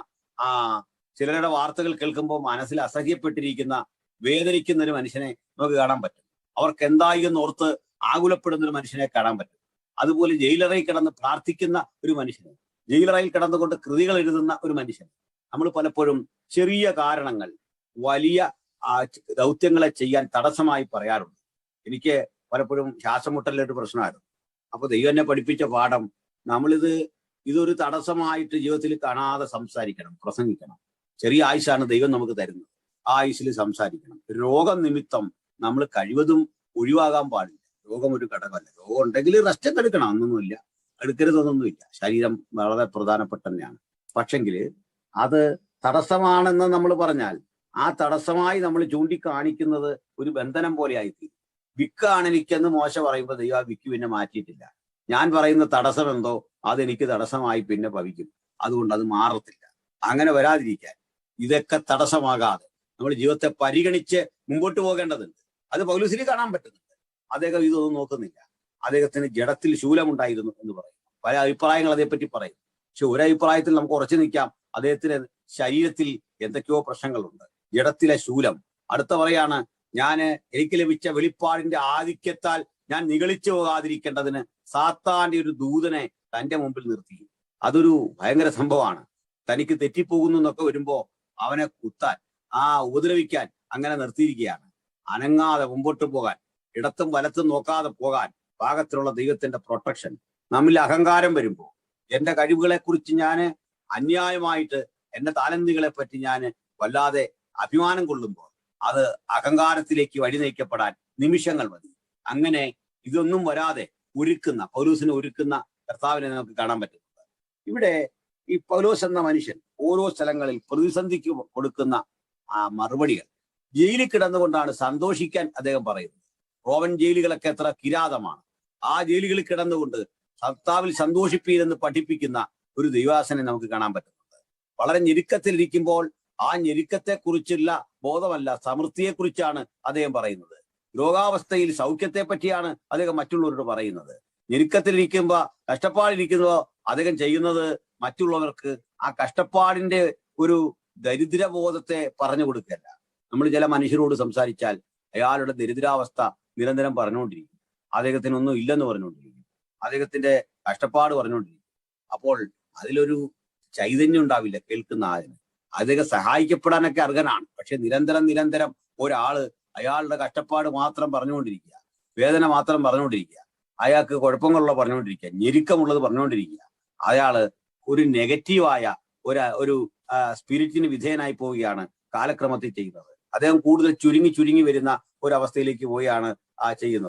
ചിലരുടെ വാർത്തകൾ കേൾക്കുമ്പോൾ മനസ്സിൽ അസഹ്യപ്പെട്ടിരിക്കുന്ന, വേദനിക്കുന്ന ഒരു മനുഷ്യനെ നമുക്ക് കാണാൻ പറ്റും. അവർക്ക് എന്തായി എന്നോർത്ത് ആകുലപ്പെടുന്ന ഒരു മനുഷ്യനെ കാണാൻ പറ്റും. അതുപോലെ ജയിലറയിൽ കിടന്ന് പ്രാർത്ഥിക്കുന്ന ഒരു മനുഷ്യനെ, ജയിലറയിൽ കിടന്നുകൊണ്ട് കൃതികൾ എഴുതുന്ന ഒരു മനുഷ്യൻ. നമ്മൾ പലപ്പോഴും ചെറിയ കാരണങ്ങൾ വലിയ ദൗത്യങ്ങളെ ചെയ്യാൻ തടസ്സമായി പറയാറുണ്ട്. എനിക്ക് പലപ്പോഴും ശ്വാസം മുട്ടലിന്റെ ഒരു പ്രശ്നമായിരുന്നു. അപ്പൊ ദൈവം എന്നെ പഠിപ്പിച്ച പാഠം, ഇതൊരു തടസ്സമായിട്ട് ജീവിതത്തിൽ കാണാതെ സംസാരിക്കണം, പ്രസംഗിക്കണം. ചെറിയ ആയുസാണ് ദൈവം നമുക്ക് തരുന്നത്, ആ ആയുസിൽ സംസാരിക്കണം. രോഗം നിമിത്തം നമ്മൾ കഴിവതും ഒഴിവാകാൻ പാടില്ല. രോഗം ഒരു ഘടകമല്ല. രോഗം ഉണ്ടെങ്കിൽ റെസ്റ്റ് ഒക്കെ എടുക്കണം, അന്നൊന്നുമില്ല, എടുക്കരുതൊന്നുമില്ല. ശരീരം വളരെ പ്രധാനപ്പെട്ട തന്നെയാണ്. പക്ഷെങ്കിൽ അത് തടസ്സമാണെന്ന് നമ്മൾ പറഞ്ഞാൽ, ആ തടസ്സമായി നമ്മൾ ചൂണ്ടിക്കാണിക്കുന്നത് ഒരു ബന്ധനം പോലെ ആയിത്തീരും. വിക്കാണ് എനിക്കെന്ന് മോശ പറയുമ്പോൾ ദൈവം ആ വിക്ക് പിന്നെ മാറ്റിയിട്ടില്ല. ഞാൻ പറയുന്ന തടസ്സം എന്തോ അതെനിക്ക് തടസ്സമായി പിന്നെ ഭവിക്കും. അതുകൊണ്ട് അത് മാറത്തില്ല. അങ്ങനെ വരാതിരിക്കാൻ ഇതൊക്കെ തടസ്സമാകാതെ നമ്മൾ ജീവിതത്തെ പരിഗണിച്ച് മുമ്പോട്ട് പോകേണ്ടതുണ്ട്. അത് പൗലോസിൽ കാണാൻ പറ്റുന്നുണ്ട്. അദ്ദേഹം ഇതൊന്നും നോക്കുന്നില്ല. അദ്ദേഹത്തിന് ജഡത്തിൽ ശൂലമുണ്ടായിരുന്നു എന്ന് പറയും. പല അഭിപ്രായങ്ങൾ അതേപ്പറ്റി പറയും. പക്ഷെ ഒരഭിപ്രായത്തിൽ നമുക്ക് ഉറച്ചു നിൽക്കാം, അദ്ദേഹത്തിന് ശരീരത്തിൽ എന്തൊക്കെയോ പ്രശ്നങ്ങളുണ്ട്. ജഡത്തിലെ ശൂലം. അടുത്ത പറയാണ്, എനിക്ക് ലഭിച്ച വെളിപ്പാടിന്റെ ആധിക്യത്താൽ ഞാൻ നിഗളിച്ചു പോകാതിരിക്കേണ്ടതിന് സാത്താന്റെ ഒരു ദൂതനെ തന്റെ മുമ്പിൽ നിർത്തി. അതൊരു ഭയങ്കര സംഭവമാണ്. തനിക്ക് തെറ്റിപ്പോകുന്നു എന്നൊക്കെ വരുമ്പോ അവനെ കുത്താൻ, ഉപദ്രവിക്കാൻ അങ്ങനെ നിർത്തിയിരിക്കുകയാണ്. അനങ്ങാതെ മുമ്പോട്ട് പോകാൻ, ഇടത്തും വലത്തും നോക്കാതെ പോകാൻ പാകത്തിലുള്ള ദൈവത്തിന്റെ പ്രൊട്ടക്ഷൻ. നമ്മിൽ അഹങ്കാരം വരുമ്പോ, എന്റെ കഴിവുകളെ കുറിച്ച് ഞാൻ അന്യായമായിട്ട് എന്റെ താലന്തുകളെ പറ്റി ഞാൻ വല്ലാതെ അഭിമാനം കൊള്ളുമ്പോൾ അത് അഹങ്കാരത്തിലേക്ക് വഴി നയിക്കപ്പെടാൻ നിമിഷങ്ങൾ മതി. അങ്ങനെ ഇതൊന്നും വരാതെ ഒരുക്കുന്ന പൗലോസിനെ ഒരുക്കുന്ന കർത്താവിനെ നമുക്ക് കാണാൻ പറ്റുന്നുണ്ട്. ഇവിടെ ഈ പൗലോസ് എന്ന മനുഷ്യൻ ഓരോ സ്ഥലങ്ങളിൽ പ്രതിസന്ധിക്ക് കൊടുക്കുന്ന മറുപടികൾ, ജയിലിൽ കിടന്നുകൊണ്ടാണ് സന്തോഷിക്കാൻ അദ്ദേഹം പറയുന്നത്. റോമൻ ജയിലുകളൊക്കെ എത്ര കിരാതമാണ്. ആ ജയിലുകളിൽ കിടന്നുകൊണ്ട് കർത്താവിൽ സന്തോഷിപ്പീരെന്ന് പഠിപ്പിക്കുന്ന ഒരു ദൈവാസനെ നമുക്ക് കാണാൻ പറ്റുന്നുണ്ട്. വളരെ ഞെരുക്കത്തിലിരിക്കുമ്പോൾ ആ ഞെരുക്കത്തെ കുറിച്ചുള്ള ബോധമല്ല, സമൃദ്ധിയെക്കുറിച്ചാണ് അദ്ദേഹം പറയുന്നത്. രോഗാവസ്ഥയിൽ സൗഖ്യത്തെ പറ്റിയാണ് അദ്ദേഹം മറ്റുള്ളവരോട് പറയുന്നത്. ഞെരുക്കത്തിലിരിക്കുമ്പോ, കഷ്ടപ്പാടിരിക്കുമ്പോ അദ്ദേഹം ചെയ്യുന്നത് മറ്റുള്ളവർക്ക് ആ കഷ്ടപ്പാടിന്റെ ഒരു ദരിദ്രബോധത്തെ പറഞ്ഞു കൊടുക്കല്ല. നമ്മൾ ചില മനുഷ്യരോട് സംസാരിച്ചാൽ അയാളുടെ ദരിദ്രാവസ്ഥ നിരന്തരം പറഞ്ഞുകൊണ്ടിരിക്കും. അദ്ദേഹത്തിനൊന്നും ഇല്ലെന്ന് പറഞ്ഞുകൊണ്ടിരിക്കും, അദ്ദേഹത്തിന്റെ കഷ്ടപ്പാട് പറഞ്ഞുകൊണ്ടിരിക്കും. അപ്പോൾ അതിലൊരു ചൈതന്യം ഉണ്ടാവില്ല കേൾക്കുന്ന ആളിന്. അദ്ദേഹം സഹായിക്കപ്പെടാനൊക്കെ അർഹനാണ്. പക്ഷെ നിരന്തരം ഒരാള് അയാളുടെ കഷ്ടപ്പാട് മാത്രം പറഞ്ഞുകൊണ്ടിരിക്കുക, വേദന മാത്രം പറഞ്ഞുകൊണ്ടിരിക്കുക, അയാൾക്ക് കുഴപ്പങ്ങളുള്ള പറഞ്ഞുകൊണ്ടിരിക്കുക, ഞെരുക്കമുള്ളത് പറഞ്ഞുകൊണ്ടിരിക്കുക, അയാള് ഒരു നെഗറ്റീവായ ഒരു സ്പിരിറ്റിന് വിധേയനായി പോവുകയാണ് കാലക്രമത്തിൽ ചെയ്യുന്നത്. അദ്ദേഹം കൂടുതൽ ചുരുങ്ങി വരുന്ന ഒരവസ്ഥയിലേക്ക് പോവുകയാണ് ചെയ്യുന്നത്.